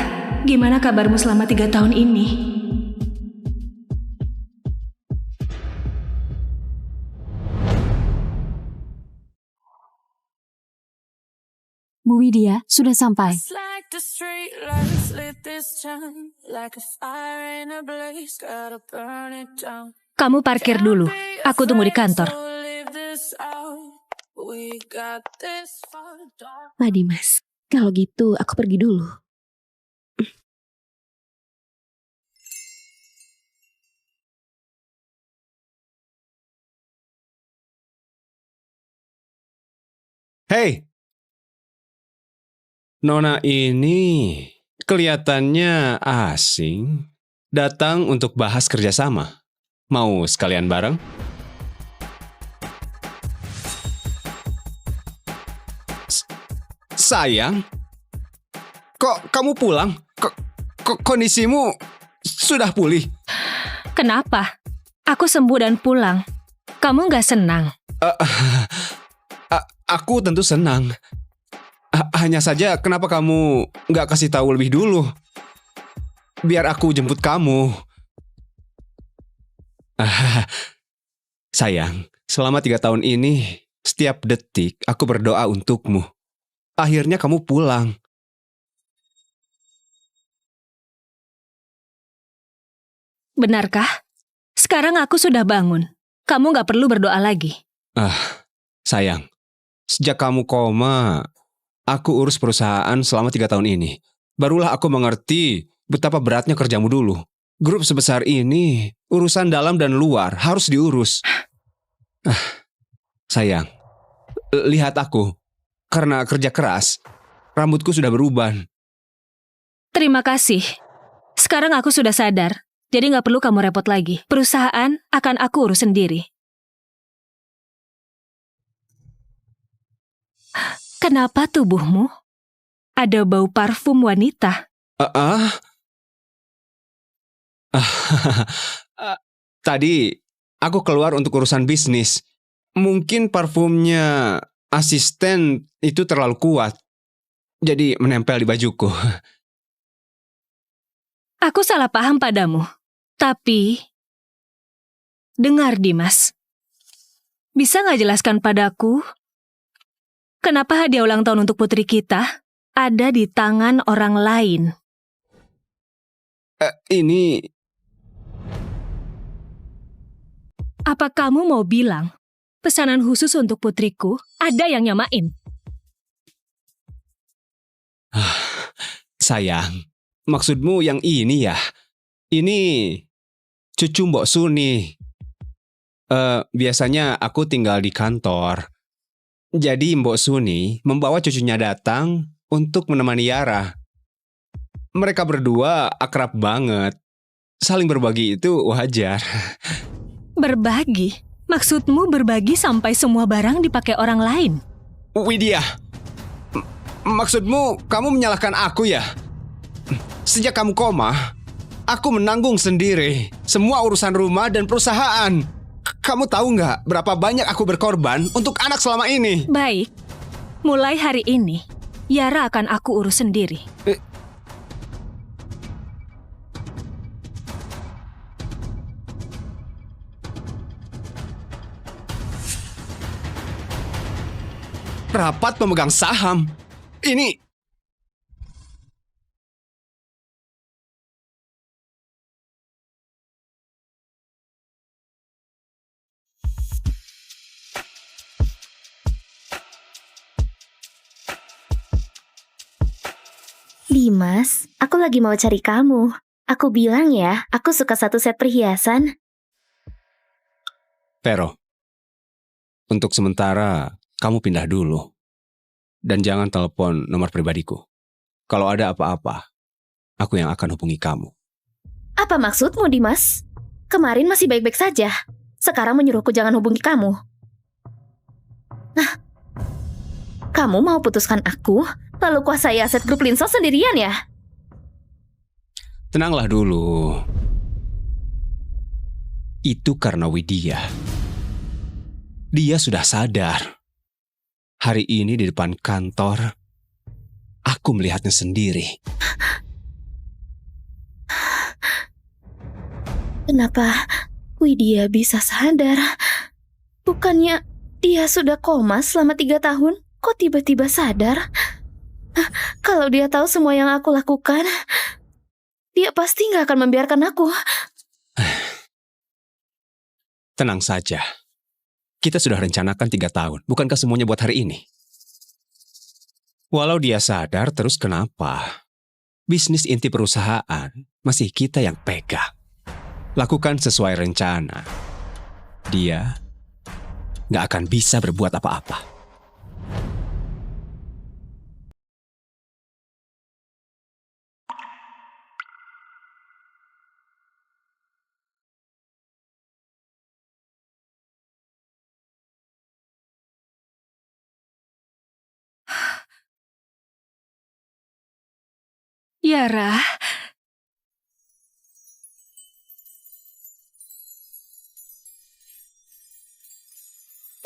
C: gimana kabarmu selama 3 tahun ini?
B: Bu Widya sudah sampai.
C: Kamu parkir dulu, aku tunggu di kantor.
B: Pak Dimas, kalau gitu aku pergi dulu.
F: Hei! Nona ini kelihatannya asing. Datang untuk bahas kerjasama. Mau sekalian bareng? Sayang, kok kamu pulang? Kondisimu sudah pulih?
C: Kenapa? Aku sembuh dan pulang. Kamu gak senang?
F: Aku tentu senang. Hanya saja kenapa kamu nggak kasih tahu lebih dulu? Biar aku jemput kamu. Sayang, selama 3 tahun ini, setiap detik aku berdoa untukmu. Akhirnya kamu pulang.
C: Benarkah? Sekarang aku sudah bangun. Kamu gak perlu berdoa lagi.
F: Sayang, sejak kamu koma, aku urus perusahaan selama 3 tahun ini. Barulah aku mengerti betapa beratnya kerjamu dulu. Grup sebesar ini, urusan dalam dan luar harus diurus. Sayang, lihat aku. karena kerja keras, rambutku sudah beruban.
C: Terima kasih. Sekarang aku sudah sadar, jadi nggak perlu kamu repot lagi. Perusahaan akan aku urus sendiri. Kenapa tubuhmu ada bau parfum wanita?
F: Tadi aku keluar untuk urusan bisnis. Mungkin parfumnya asisten itu terlalu kuat, jadi menempel di bajuku.
C: Aku salah paham padamu. Tapi, dengar Dimas. Bisa nggak jelaskan padaku, kenapa hadiah ulang tahun untuk putri kita ada di tangan orang lain?
F: Ini...
C: Apa kamu mau bilang, pesanan khusus untuk putriku ada yang nyamain?
F: Sayang, maksudmu yang ini ya? Ini cucu Mbok Suni. Biasanya aku tinggal di kantor. Jadi Mbok Suni membawa cucunya datang untuk menemani Yara. Mereka berdua akrab banget. Saling berbagi itu wajar.
C: Berbagi? Maksudmu berbagi sampai semua barang dipakai orang lain?
F: Widya, maksudmu kamu menyalahkan aku ya? Sejak kamu koma, aku menanggung sendiri semua urusan rumah dan perusahaan. Kamu tahu nggak berapa banyak aku berkorban untuk anak selama ini?
C: Baik, mulai hari ini, Yara akan aku urus sendiri.
F: Rapat pemegang saham. Ini...
A: Dimas, aku lagi mau cari kamu. Aku bilang ya, aku suka satu set perhiasan.
F: Vero, untuk sementara kamu pindah dulu. Dan jangan telepon nomor pribadiku. Kalau ada apa-apa, aku yang akan hubungi kamu.
A: Apa maksudmu, Dimas? Kemarin masih baik-baik saja. Sekarang menyuruhku jangan hubungi kamu. Nah, kamu mau putuskan aku, lalu kuasai aset grup Linso sendirian ya?
F: Tenanglah dulu. Itu karena Widya. Dia sudah sadar. Hari ini di depan kantor, aku melihatnya sendiri.
A: Kenapa Widya bisa sadar? Bukannya dia sudah koma selama 3 tahun? Kok tiba-tiba sadar? Kalau dia tahu semua yang aku lakukan, dia pasti nggak akan membiarkan aku.
F: Tenang saja. Kita sudah rencanakan 3 tahun. Bukankah semuanya buat hari ini? Walau dia sadar, terus kenapa? Bisnis inti perusahaan masih kita yang pegang. Lakukan sesuai rencana. Dia nggak akan bisa berbuat apa-apa.
C: Yara,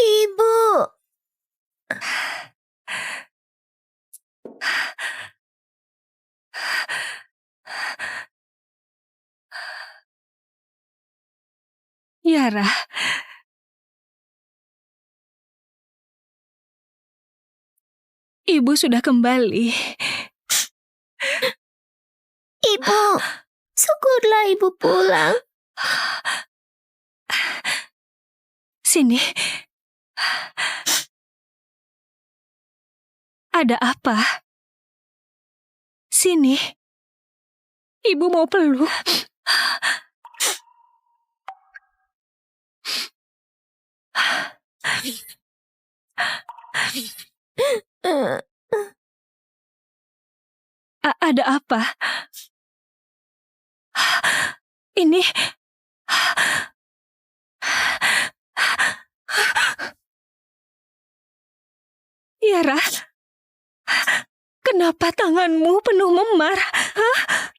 A: Ibu!
C: Yara. Ibu sudah kembali.
A: Ibu, syukurlah ibu pulang.
C: Sini. Ada apa? Sini. Ibu mau peluk. Ada apa? Ini... Yara, kenapa tanganmu penuh memar? Hah?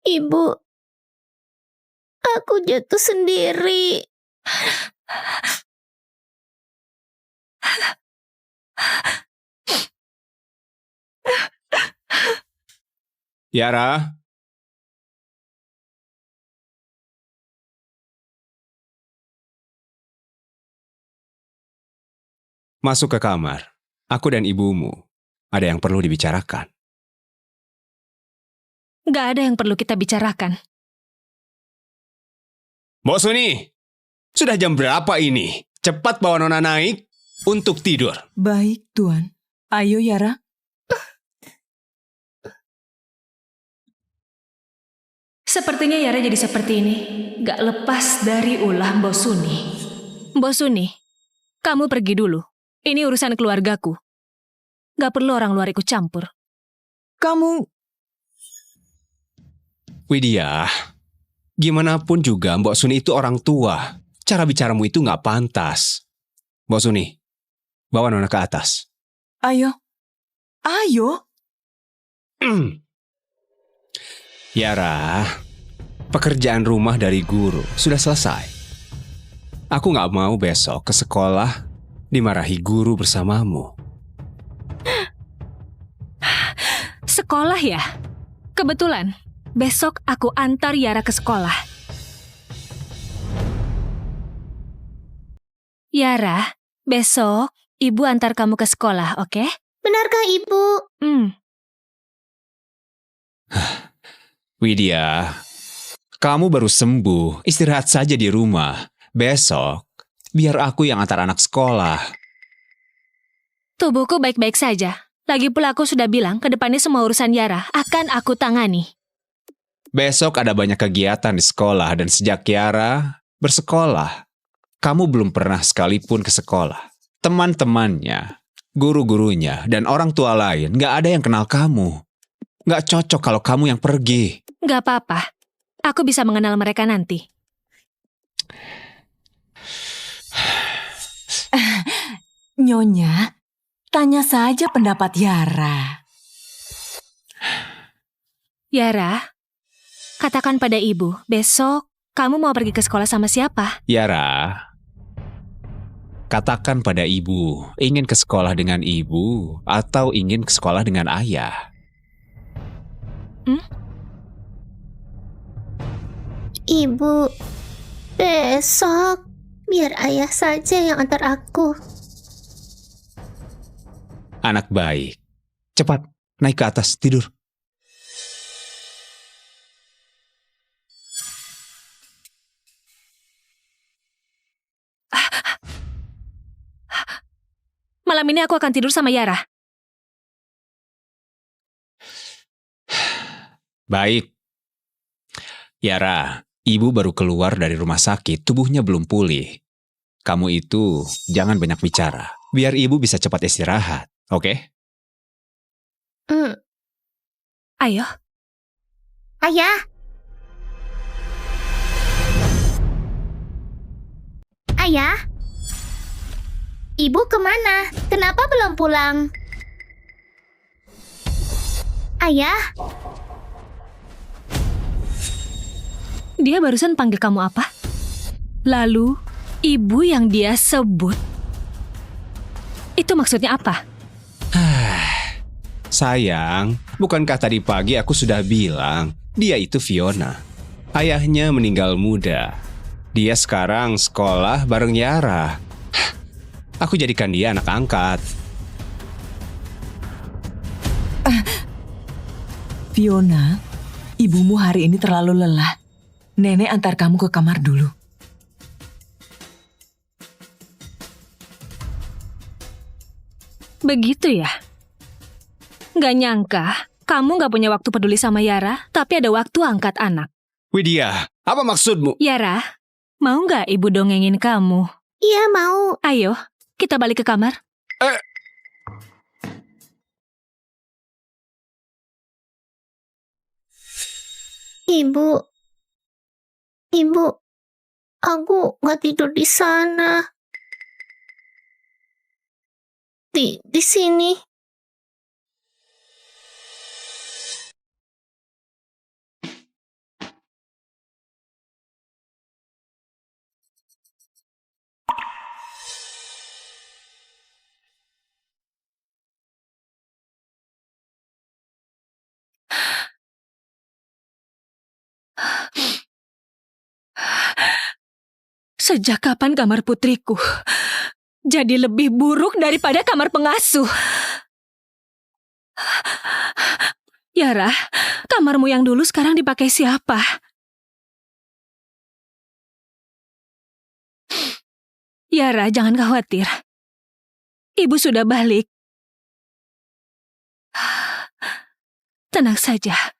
A: Ibu, aku jatuh sendiri.
F: Yara, masuk ke kamar. Aku dan ibumu ada yang perlu dibicarakan.
C: Gak ada yang perlu kita bicarakan.
F: Mbok Suni, sudah jam berapa ini? Cepat bawa Nona naik untuk tidur.
H: Baik, Tuan. Ayo, Yara.
C: Sepertinya Yara jadi seperti ini. Gak lepas dari ulah Mbok Suni. Mbok Suni, kamu pergi dulu. Ini urusan keluargaku. Gak perlu orang luar ikut campur.
H: Kamu...
F: Widya, gimana pun juga Mbok Suni itu orang tua. Cara bicaramu itu gak pantas. Mbok Suni, bawa Nona ke atas.
H: Ayo. Ayo.
F: Yara, pekerjaan rumah dari guru sudah selesai. Aku gak mau besok ke sekolah dimarahi guru bersamamu.
C: Sekolah ya? Kebetulan, besok aku antar Yara ke sekolah. Yara, besok ibu antar kamu ke sekolah, oke?
A: Benarkah, Ibu?
F: Widya, kamu baru sembuh, istirahat saja di rumah. Besok, biar aku yang antar anak sekolah.
C: Tubuhku baik-baik saja. Lagi pula aku sudah bilang ke depannya semua urusan Yara akan aku tangani.
F: Besok ada banyak kegiatan di sekolah dan sejak Yara bersekolah, kamu belum pernah sekalipun ke sekolah. Teman-temannya, guru-gurunya, dan orang tua lain gak ada yang kenal kamu. Gak cocok kalau kamu yang pergi.
C: Gak apa-apa. Aku bisa mengenal mereka nanti.
H: Nyonya, tanya saja pendapat Yara.
C: Yara, katakan pada ibu, besok kamu mau pergi ke sekolah sama siapa?
F: Yara, katakan pada ibu, ingin ke sekolah dengan ibu atau ingin ke sekolah dengan ayah?
A: Ibu, besok biar ayah saja yang antar aku.
F: Anak baik. Cepat, naik ke atas, tidur.
C: Malam ini aku akan tidur sama Yara.
F: Baik. Yara, ibu baru keluar dari rumah sakit, tubuhnya belum pulih. Kamu itu jangan banyak bicara, biar ibu bisa cepat istirahat, oke?
C: Ayo.
A: Ayah. Ayah. Ibu kemana? Kenapa belum pulang? Ayah.
C: Dia barusan panggil kamu apa? Lalu, ibu yang dia sebut. Itu maksudnya apa?
F: Sayang, bukankah tadi pagi aku sudah bilang, dia itu Fiona. Ayahnya meninggal muda. Dia sekarang sekolah bareng Yara. Aku jadikan dia anak angkat.
H: Fiona, ibumu hari ini terlalu lelah. Nenek antar kamu ke kamar dulu.
C: Begitu ya? Gak nyangka, kamu gak punya waktu peduli sama Yara, tapi ada waktu angkat anak.
F: Widya, apa maksudmu?
C: Yara, mau gak ibu dongengin kamu?
A: Iya mau.
C: Ayo, Kita balik ke kamar.
A: Ibu, aku nggak tidur di sana. Di sini.
C: Sejak kapan kamar putriku jadi lebih buruk daripada kamar pengasuh? Yara, kamarmu yang dulu sekarang dipakai siapa? Yara, jangan khawatir. Ibu sudah balik. Tenang saja.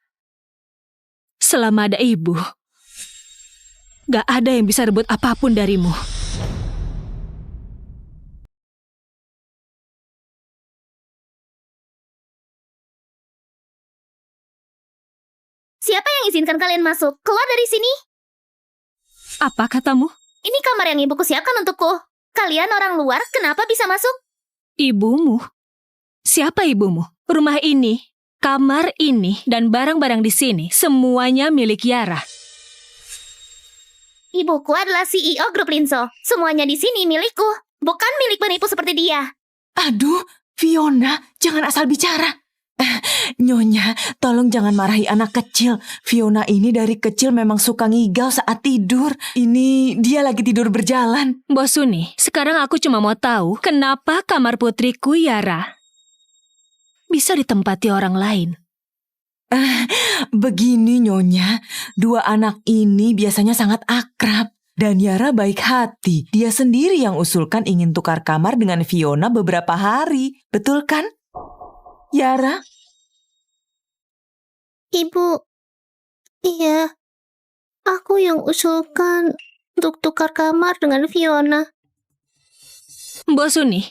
C: Selama ada ibu, gak ada yang bisa rebut apapun darimu.
A: Siapa yang izinkan kalian masuk? Keluar dari sini.
C: Apa katamu?
A: Ini kamar yang ibuku siapkan untukku. Kalian orang luar, kenapa bisa masuk?
C: Ibumu? Siapa ibumu? Rumah ini, kamar ini, dan barang-barang di sini semuanya milik Yara.
A: Ibuku adalah CEO grup Linso. Semuanya di sini milikku, bukan milik penipu seperti dia.
H: Aduh, Fiona, jangan asal bicara. Nyonya, tolong jangan marahi anak kecil. Fiona ini dari kecil memang suka ngigau saat tidur. Ini dia lagi tidur berjalan.
C: Bos Suni, sekarang aku cuma mau tahu kenapa kamar putriku Yara bisa ditempati orang lain.
H: Begini Nyonya, dua anak ini biasanya sangat akrab. Dan Yara baik hati. Dia sendiri yang usulkan ingin tukar kamar dengan Fiona beberapa hari. Betul kan? Yara?
A: Ibu, iya, aku yang usulkan untuk tukar kamar dengan Fiona.
C: Bos Suni,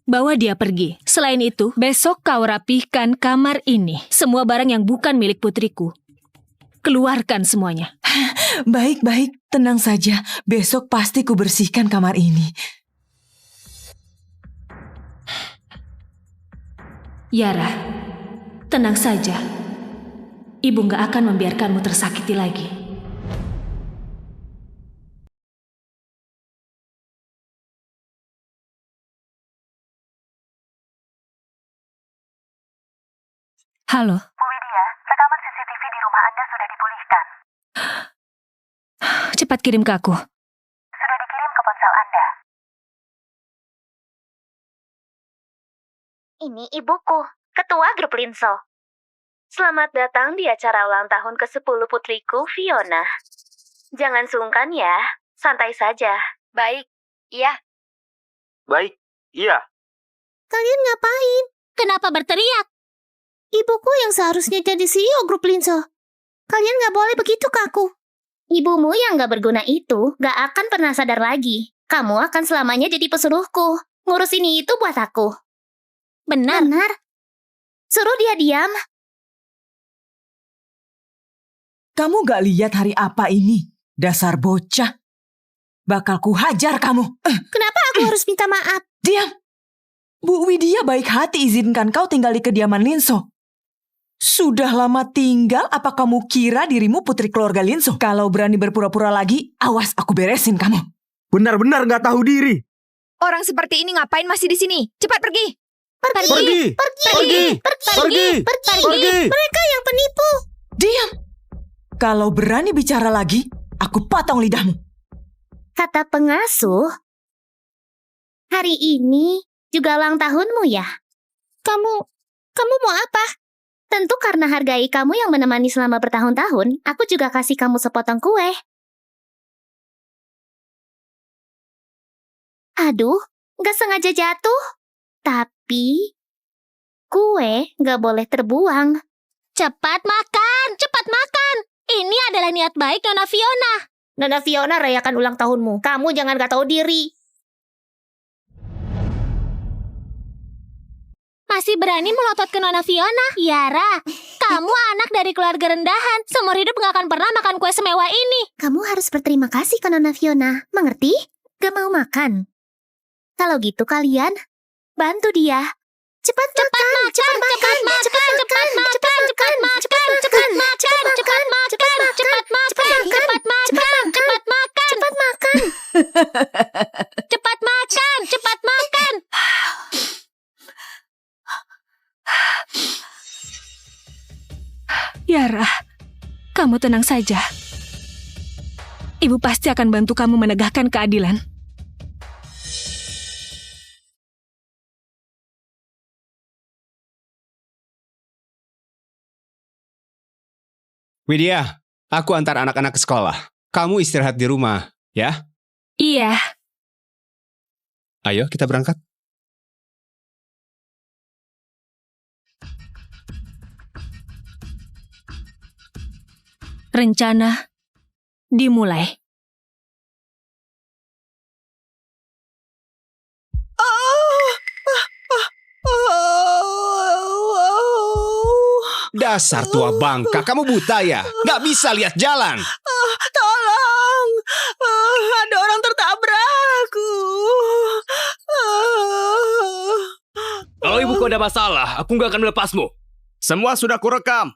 C: bawa dia pergi. Selain itu, besok kau rapihkan kamar ini. Semua barang yang bukan milik putriku. Keluarkan semuanya.
H: Baik-baik, tenang saja. Besok pasti ku bersihkan kamar ini.
C: Yara, tenang saja. Ibu gak akan membiarkanmu tersakiti lagi. Halo.
M: Bu Widya, rekaman CCTV di rumah Anda sudah dipulihkan.
C: Cepat kirim ke aku.
M: Sudah dikirim ke ponsel Anda.
A: Ini ibuku, ketua grup Linso. Selamat datang di acara ulang tahun ke-10 putriku, Fiona. Jangan sungkan ya, santai saja.
E: Baik, iya.
I: Baik, iya.
A: Kalian ngapain? Kenapa berteriak? Ibuku yang seharusnya jadi CEO grup Linso. Kalian gak boleh begitu ke aku. Ibumu yang gak berguna itu gak akan pernah sadar lagi. Kamu akan selamanya jadi pesuruhku. Ngurus ini itu buat aku. Benar. Suruh dia diam.
H: Kamu gak lihat hari apa ini? Dasar bocah. Bakal ku hajar kamu.
A: Kenapa aku harus minta maaf?
H: Diam. Bu Widya baik hati izinkan kau tinggal di kediaman Linso. Sudah lama tinggal, apa kamu kira dirimu putri keluarga Linso? Kalau berani berpura-pura lagi, awas aku beresin kamu.
D: Benar-benar gak tahu diri.
E: Orang seperti ini ngapain masih di sini? Cepat pergi.
D: Pergi.
A: Mereka yang penipu.
H: Diam. Kalau berani bicara lagi, aku potong lidahmu.
A: Kata pengasuh, hari ini juga ulang tahunmu ya? Kamu mau apa? Tentu karena hargai kamu yang menemani selama bertahun-tahun, aku juga kasih kamu sepotong kue. Aduh, gak sengaja jatuh. Tapi, kue gak boleh terbuang. Cepat makan! Ini adalah niat baik Nona Fiona. Nona Fiona, rayakan ulang tahunmu. Kamu jangan gak tahu diri.
N: Masih berani melotot ke Nona Fiona? Yara, kamu anak dari keluarga rendahan. Seumur hidup gak akan pernah makan kue semewah ini.
A: Kamu harus berterima kasih ke Nona Fiona. Mengerti? Gak mau makan. Kalau gitu kalian bantu dia. Cepat makan, cepat makan, cepat makan, cepat makan, cepat makan, cepat makan, cepat makan, cepat makan, cepat makan, cepat makan, cepat makan,
N: Cepat makan, cepat makan.
C: Yara, kamu tenang saja. Ibu pasti akan bantu kamu menegakkan keadilan.
F: Widya, aku antar anak-anak ke sekolah. Kamu istirahat di rumah, ya?
C: Iya.
F: Ayo kita berangkat.
C: Rencana dimulai.
F: Dasar tua bangka, kamu buta ya? Nggak bisa lihat jalan.
K: Tolong, ada orang tertabrak.
J: Kalau ibuku ada masalah, aku nggak akan melepasmu.
L: Semua sudah kurekam.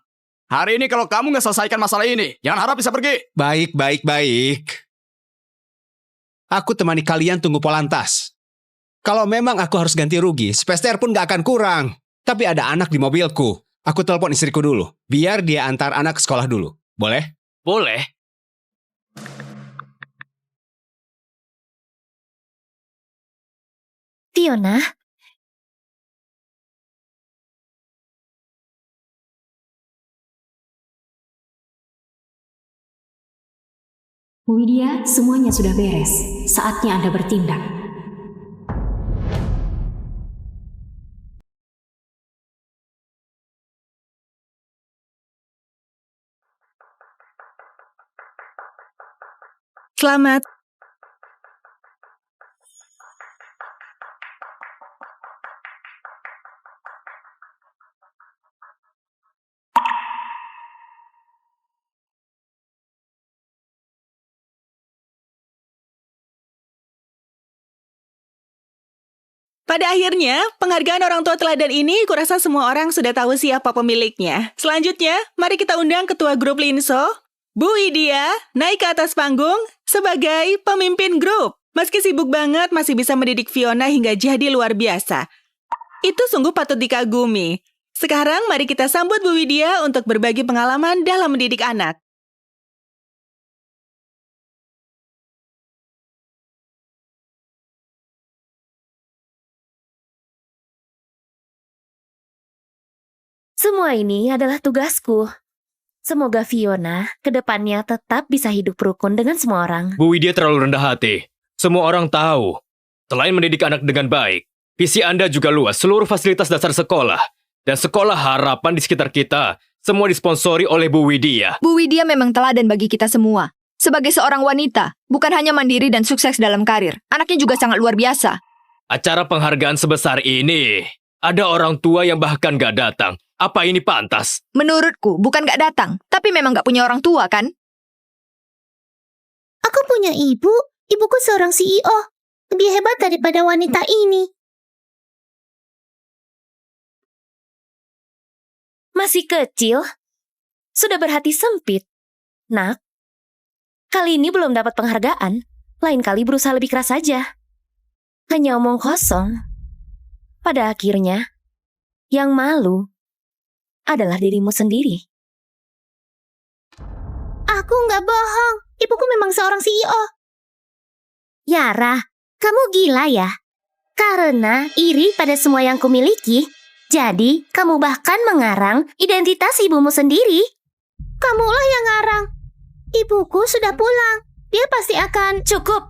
L: Hari ini kalau kamu nggak selesaikan masalah ini, jangan harap bisa pergi.
F: Baik. Aku temani kalian tunggu Polantas. Kalau memang aku harus ganti rugi, sepeser pun nggak akan kurang. Tapi ada anak di mobilku. Aku telepon istriku dulu, biar dia antar anak ke sekolah dulu. Boleh?
J: Boleh.
A: Fiona.
B: Widya, semuanya sudah beres. Saatnya Anda bertindak.
K: Selamat. Pada akhirnya, penghargaan orang tua teladan ini kurasa semua orang sudah tahu siapa pemiliknya. Selanjutnya, mari kita undang ketua grup Linso, Bu Widya, naik ke atas panggung sebagai pemimpin grup. Meski sibuk banget, masih bisa mendidik Fiona hingga jadi luar biasa. Itu sungguh patut dikagumi. Sekarang mari kita sambut Bu Widya untuk berbagi pengalaman dalam mendidik anak.
A: Semua ini adalah tugasku. Semoga Fiona kedepannya tetap bisa hidup rukun dengan semua orang.
J: Bu Widya terlalu rendah hati. Semua orang tahu. Selain mendidik anak dengan baik, visi Anda juga luas seluruh fasilitas dasar sekolah. Dan sekolah harapan di sekitar kita, semua disponsori oleh Bu Widya.
E: Bu Widya memang teladan bagi kita semua. Sebagai seorang wanita, bukan hanya mandiri dan sukses dalam karir, anaknya juga sangat luar biasa.
J: Acara penghargaan sebesar ini, ada orang tua yang bahkan gak datang. Apa ini pantas?
E: Menurutku, bukan gak datang, tapi memang gak punya orang tua, kan?
A: Aku punya ibu. Ibuku seorang CEO. Lebih hebat daripada wanita ini. Masih kecil. Sudah berhati sempit. Nak, kali ini belum dapat penghargaan. Lain kali berusaha lebih keras saja. Hanya omong kosong. Pada akhirnya, yang malu adalah dirimu sendiri. Aku nggak bohong. Ibuku memang seorang CEO. Yara, kamu gila ya? Karena iri pada semua yang kumiliki, jadi kamu bahkan mengarang identitas ibumu sendiri. Kamulah yang ngarang. Ibuku sudah pulang. Dia pasti akan... Cukup.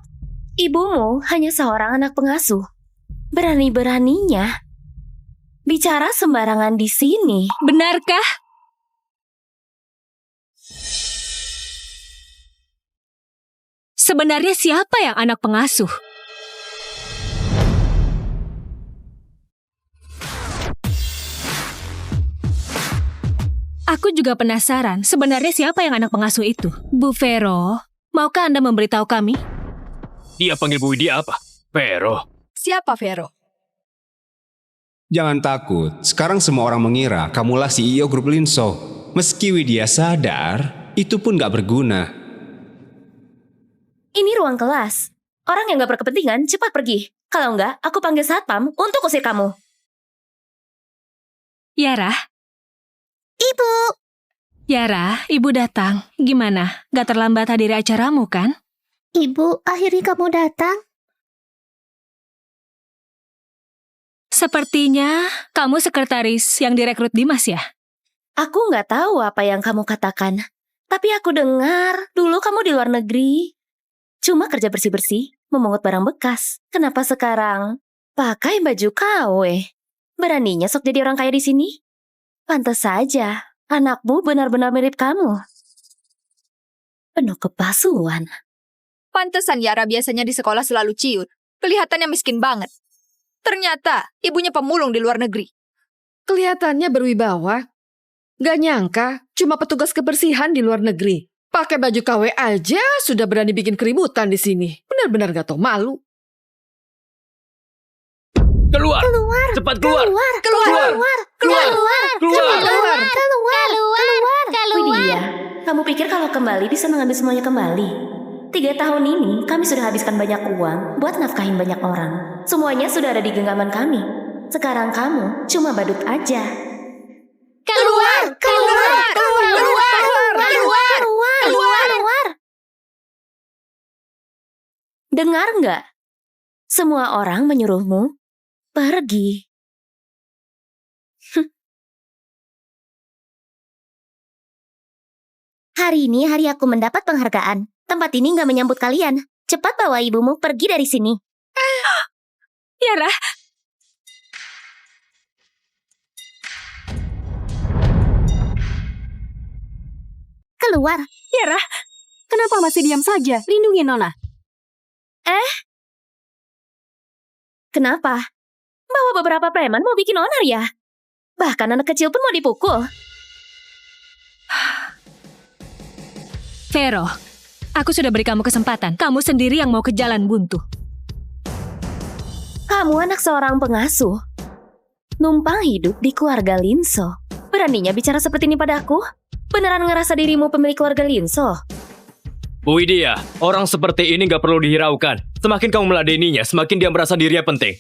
A: Ibumu hanya seorang anak pengasuh. Berani-beraninya bicara sembarangan di sini.
C: Benarkah? Sebenarnya siapa yang anak pengasuh? Aku juga penasaran, sebenarnya siapa yang anak pengasuh itu? Bu Vero, maukah Anda memberitahu kami?
J: Dia panggil Bu Widya apa? Vero.
E: Siapa Vero?
F: Jangan takut, sekarang semua orang mengira kamulah CEO grup Linso. Meski Widya sadar, itu pun gak berguna.
A: Ini ruang kelas. Orang yang gak berkepentingan cepat pergi. Kalau enggak, aku panggil satpam untuk usir kamu.
C: Yara?
N: Ibu.
C: Yara, ibu datang. Gimana? Gak terlambat hadiri acaramu kan?
N: Ibu, akhirnya kamu datang.
C: Sepertinya kamu sekretaris yang direkrut Dimas ya?
A: Aku nggak tahu apa yang kamu katakan. Tapi aku dengar dulu kamu di luar negeri. Cuma kerja bersih-bersih, memungut barang bekas. Kenapa sekarang pakai baju KW? Beraninya sok jadi orang kaya di sini? Pantes saja, anakmu benar-benar mirip kamu. Penuh kepalsuan.
E: Pantesan Yara biasanya di sekolah selalu ciut. Kelihatannya miskin banget. Ternyata ibunya pemulung di luar negeri.
G: Kelihatannya berwibawa. Gak nyangka, cuma petugas kebersihan di luar negeri. Pakai baju KW aja sudah berani bikin keributan di sini. Benar-benar gak tau malu.
J: Keluar! Cepat keluar!
A: Widya, kamu pikir kalau kembali bisa mengambil semuanya kembali? 3 tahun ini kami sudah habiskan banyak uang buat nafkahin banyak orang. Semuanya sudah ada di genggaman kami. Sekarang kamu cuma badut aja.
N: Keluar!
A: Dengar nggak? Semua orang menyuruhmu pergi.
N: Hari ini hari aku mendapat penghargaan. Tempat ini nggak menyambut kalian. Cepat bawa ibumu pergi dari sini.
C: Yara,
N: Keluar.
B: Yara, kenapa masih diam saja? Lindungi Nona.
A: Kenapa? Bawa beberapa preman mau bikin onar ya? Bahkan anak kecil pun mau dipukul.
C: Vero, aku sudah beri kamu kesempatan. Kamu sendiri yang mau ke jalan buntu.
A: Kamu anak seorang pengasuh. Numpang hidup di keluarga Linso. Beraninya bicara seperti ini padaku? Beneran ngerasa dirimu pemilik keluarga Linso?
J: Bu Widya, orang seperti ini gak perlu dihiraukan. Semakin kamu meladeninya, semakin dia merasa dirinya penting.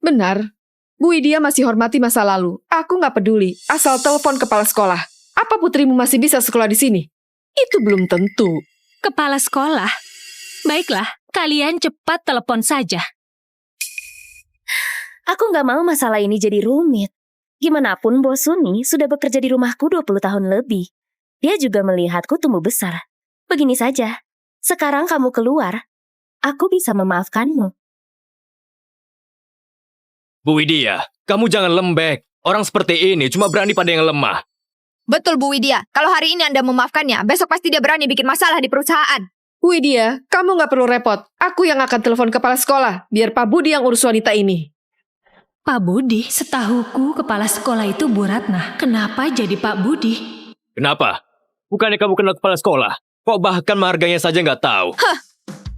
G: Benar. Bu Widya masih hormati masa lalu. Aku nggak peduli. Asal telepon kepala sekolah. Apa putrimu masih bisa sekolah di sini? Itu belum tentu.
C: Kepala sekolah? Baiklah, kalian cepat telepon saja.
A: Aku nggak mau masalah ini jadi rumit. Gimanapun Bos Suni sudah bekerja di rumahku 20 tahun lebih. Dia juga melihatku tumbuh besar. Begini saja, sekarang kamu keluar, aku bisa memaafkanmu.
J: Bu Widya, kamu jangan lembek. Orang seperti ini cuma berani pada yang lemah.
E: Betul Bu Widya, kalau hari ini Anda memaafkannya, besok pasti dia berani bikin masalah di perusahaan.
G: Bu Widya, kamu nggak perlu repot. Aku yang akan telepon kepala sekolah, biar Pak Budi yang urus wanita ini.
C: Pak Budi? Setahuku kepala sekolah itu Bu Ratna. Kenapa jadi Pak Budi?
J: Kenapa? Bukannya kamu kenal kepala sekolah? Kok bahkan marganya saja nggak tahu?
E: Hah,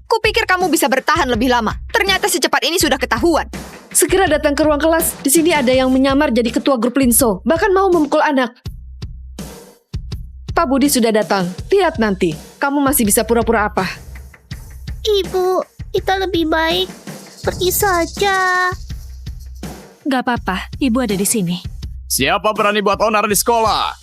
E: kupikir kamu bisa bertahan lebih lama. Ternyata secepat ini sudah ketahuan.
G: Segera datang ke ruang kelas. Di sini ada yang menyamar jadi ketua grup Linso, bahkan mau memukul anak. Pak Budi sudah datang. Lihat nanti, kamu masih bisa pura-pura apa?
N: Ibu, kita lebih baik pergi saja.
C: Gak apa-apa, ibu ada di sini.
L: Siapa berani buat onar di sekolah?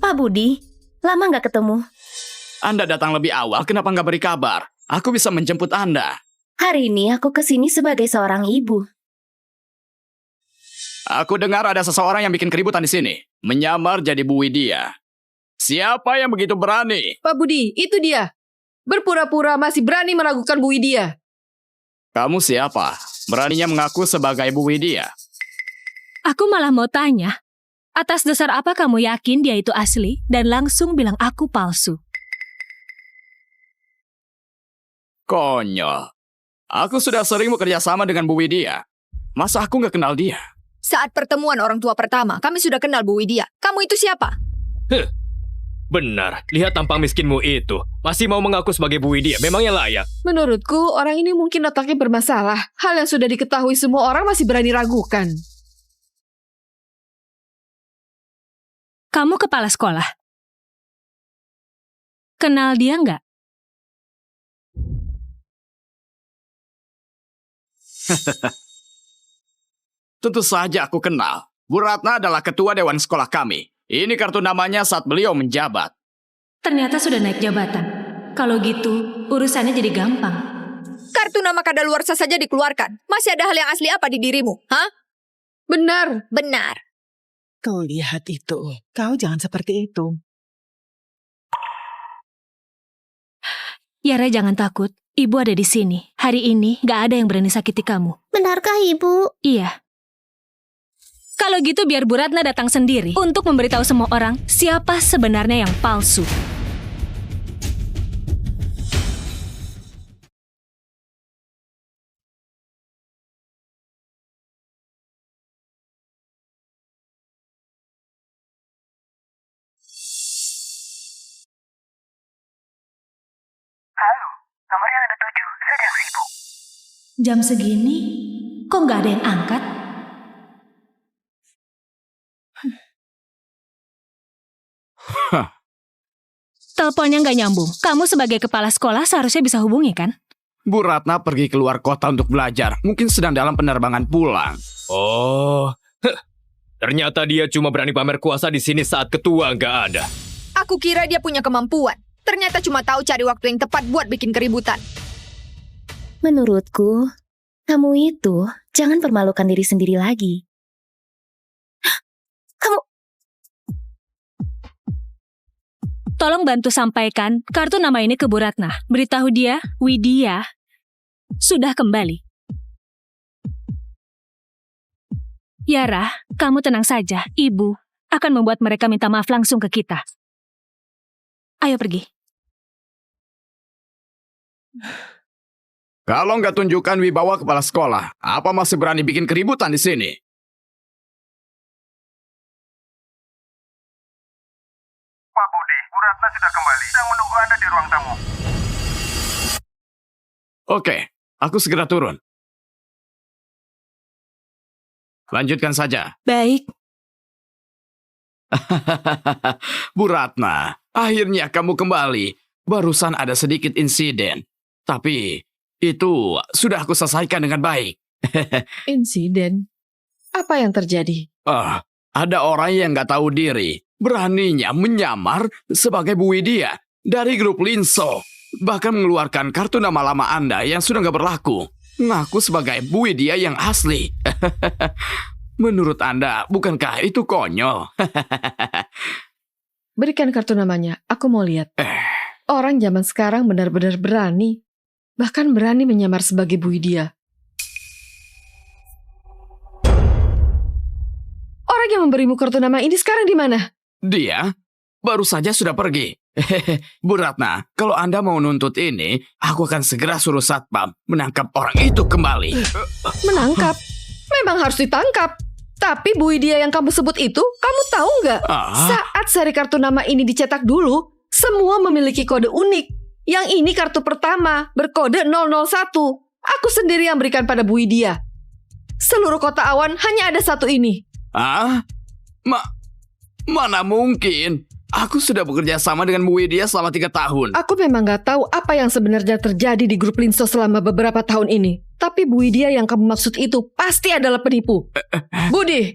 A: Pak Budi, lama nggak ketemu.
L: Anda datang lebih awal, kenapa nggak beri kabar? Aku bisa menjemput Anda.
A: Hari ini aku kesini sebagai seorang ibu.
L: Aku dengar ada seseorang yang bikin keributan di sini. Menyamar jadi Bu Widya. Siapa yang begitu berani?
G: Pak Budi, itu dia. Berpura-pura masih berani meragukan Bu Widya.
L: Kamu siapa? Beraninya mengaku sebagai Bu Widya.
C: Aku malah mau tanya, atas dasar apa kamu yakin dia itu asli dan langsung bilang aku palsu?
L: Konyol. Aku sudah sering bekerja sama dengan Bu Widya. Masa aku nggak kenal dia?
E: Saat pertemuan orang tua pertama, kami sudah kenal Bu Widya. Kamu itu siapa?
J: Benar, lihat tampang miskinmu itu. Masih mau mengaku sebagai Bu Widya, memangnya layak.
G: Menurutku, orang ini mungkin otaknya bermasalah. Hal yang sudah diketahui semua orang masih berani ragukan.
C: Kamu kepala sekolah. Kenal dia nggak?
L: Tentu saja aku kenal. Bu Ratna adalah ketua dewan sekolah kami. Ini kartu namanya saat beliau menjabat.
C: Ternyata sudah naik jabatan. Kalau gitu, urusannya jadi gampang.
E: Kartu nama kadaluarsa saja dikeluarkan. Masih ada hal yang asli apa di dirimu? Hah?
G: Benar.
E: Benar.
O: Kau lihat itu. Kau jangan seperti itu.
C: Yara, jangan takut. Ibu ada di sini. Hari ini gak ada yang berani sakiti kamu.
A: Benarkah, Ibu?
C: Iya. Kalau gitu biar Bu Ratna datang sendiri untuk memberitahu semua orang siapa sebenarnya yang palsu.
M: Halo, nomor yang ada 7 sedang sibuk.
C: Jam segini, kok gak ada yang angkat? Teleponnya nggak nyambung. Kamu sebagai kepala sekolah seharusnya bisa hubungi, kan?
L: Bu Ratna pergi keluar kota untuk belajar. Mungkin sedang dalam penerbangan pulang.
J: Oh, ternyata dia cuma berani pamer kuasa di sini saat ketua nggak ada.
E: Aku kira dia punya kemampuan. Ternyata cuma tahu cari waktu yang tepat buat bikin keributan.
A: Menurutku, kamu itu jangan permalukan diri sendiri lagi.
C: Tolong bantu sampaikan kartu nama ini ke Bu Ratna. Beritahu dia, Widya sudah kembali. Yara, kamu tenang saja. Ibu akan membuat mereka minta maaf langsung ke kita. Ayo pergi.
L: Kalau nggak tunjukkan wibawa kepala sekolah, apa masih berani bikin keributan di sini?
I: Pak Budi, Bu Ratna sudah kembali. Sedang menunggu Anda di ruang tamu.
L: Oke, aku segera turun. Lanjutkan saja.
B: Baik.
L: Bu Ratna, akhirnya kamu kembali. Barusan ada sedikit insiden. Tapi itu sudah aku selesaikan dengan baik.
G: Insiden? Apa yang terjadi?
L: Ada orang yang nggak tahu diri. Beraninya menyamar sebagai Bu Widya dari grup Linso. Bahkan mengeluarkan kartu nama lama Anda yang sudah nggak berlaku. Ngaku sebagai Bu Widya yang asli. Menurut Anda, bukankah itu konyol?
G: Berikan kartu namanya, aku mau lihat. Orang zaman sekarang benar-benar berani. Bahkan berani menyamar sebagai Bu Widya. Orang yang memberimu kartu nama ini sekarang di mana?
L: Dia baru saja sudah pergi. Bu Ratna, kalau Anda mau nuntut ini, aku akan segera suruh Satpam menangkap orang itu kembali.
G: Menangkap? Memang harus ditangkap. Tapi Bu Widya yang kamu sebut itu, kamu tahu nggak? Saat seri kartu nama ini dicetak dulu, semua memiliki kode unik. Yang ini kartu pertama, berkode 001. Aku sendiri yang berikan pada Bu Widya. Seluruh kota awan hanya ada satu ini.
L: Mana mungkin? Aku sudah bekerja sama dengan Bu Widya selama 3 tahun.
G: Aku memang nggak tahu apa yang sebenarnya terjadi di grup Linso selama beberapa tahun ini. Tapi Bu Widya yang kamu maksud itu pasti adalah penipu. Budi,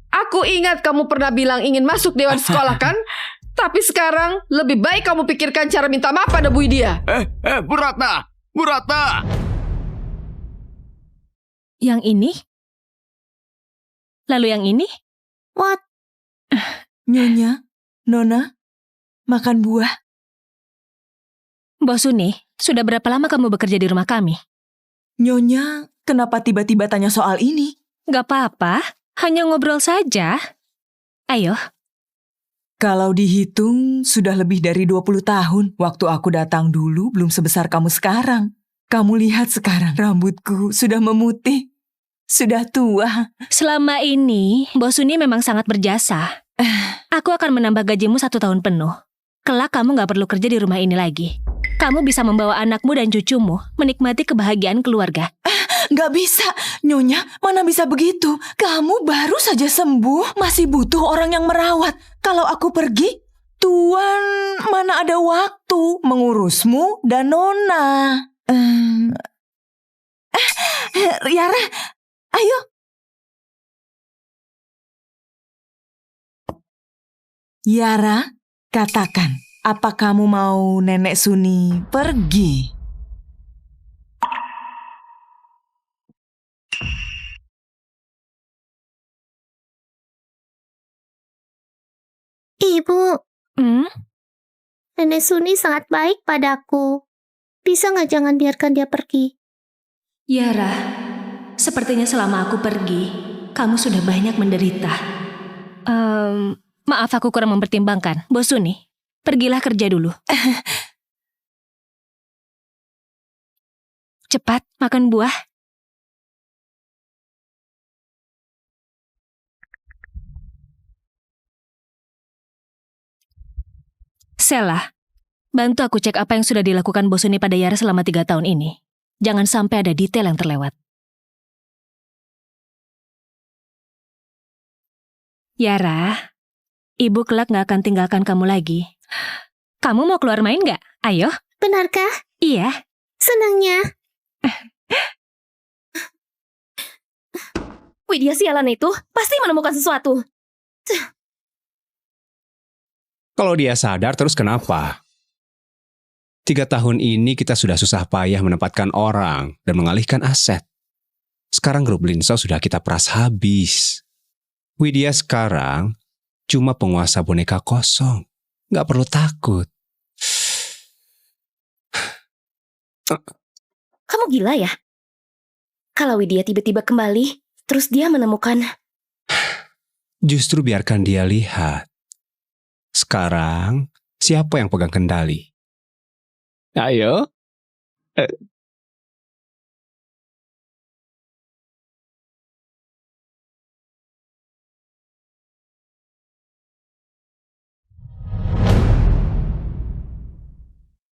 G: aku ingat kamu pernah bilang ingin masuk dewan sekolah kan? Tapi sekarang lebih baik kamu pikirkan cara minta maaf pada Bu Widya.
L: Bu Ratna! Bu Ratna!
C: Yang ini? Lalu yang ini?
A: What?
H: Nyonya, Nona, makan buah.
C: Bosuni, sudah berapa lama kamu bekerja di rumah kami?
H: Nyonya, kenapa tiba-tiba tanya soal ini?
C: Gak apa-apa, hanya ngobrol saja. Ayo.
H: Kalau dihitung, sudah lebih dari 20 tahun. Waktu aku datang dulu belum sebesar kamu sekarang. Kamu lihat sekarang rambutku sudah memutih, sudah tua.
C: Selama ini, Bos Suni memang sangat berjasa. Aku akan menambah gajimu 1 tahun penuh. Kelak kamu gak perlu kerja di rumah ini lagi. Kamu bisa membawa anakmu dan cucumu menikmati kebahagiaan keluarga.
H: Gak bisa, Nyonya, mana bisa begitu? Kamu baru saja sembuh, masih butuh orang yang merawat. Kalau aku pergi, Tuan mana ada waktu mengurusmu dan Nona. Yara, ayo. Yara, katakan, apa kamu mau Nenek Suni pergi?
A: Ibu, Nenek Suni sangat baik padaku. Bisa nggak jangan biarkan dia pergi?
C: Yara, sepertinya selama aku pergi, kamu sudah banyak menderita. Maaf aku kurang mempertimbangkan. Bos Suni, pergilah kerja dulu. Cepat, makan buah. Sela, bantu aku cek apa yang sudah dilakukan Bos Suni pada Yara selama 3 tahun ini. Jangan sampai ada detail yang terlewat. Yara, Ibu kelak gak akan tinggalkan kamu lagi. Kamu mau keluar main gak? Ayo.
A: Benarkah?
C: Iya.
A: Senangnya. Widya sialan itu pasti menemukan sesuatu.
F: Kalau dia sadar terus kenapa? 3 tahun ini kita sudah susah payah menempatkan orang dan mengalihkan aset. Sekarang grup Linso sudah kita peras habis. Widya sekarang cuma penguasa boneka kosong. Nggak perlu takut.
A: Kamu gila ya? Kalau Widya tiba-tiba kembali, terus dia menemukan...
F: Justru biarkan dia lihat. Sekarang, siapa yang pegang kendali? Ayo.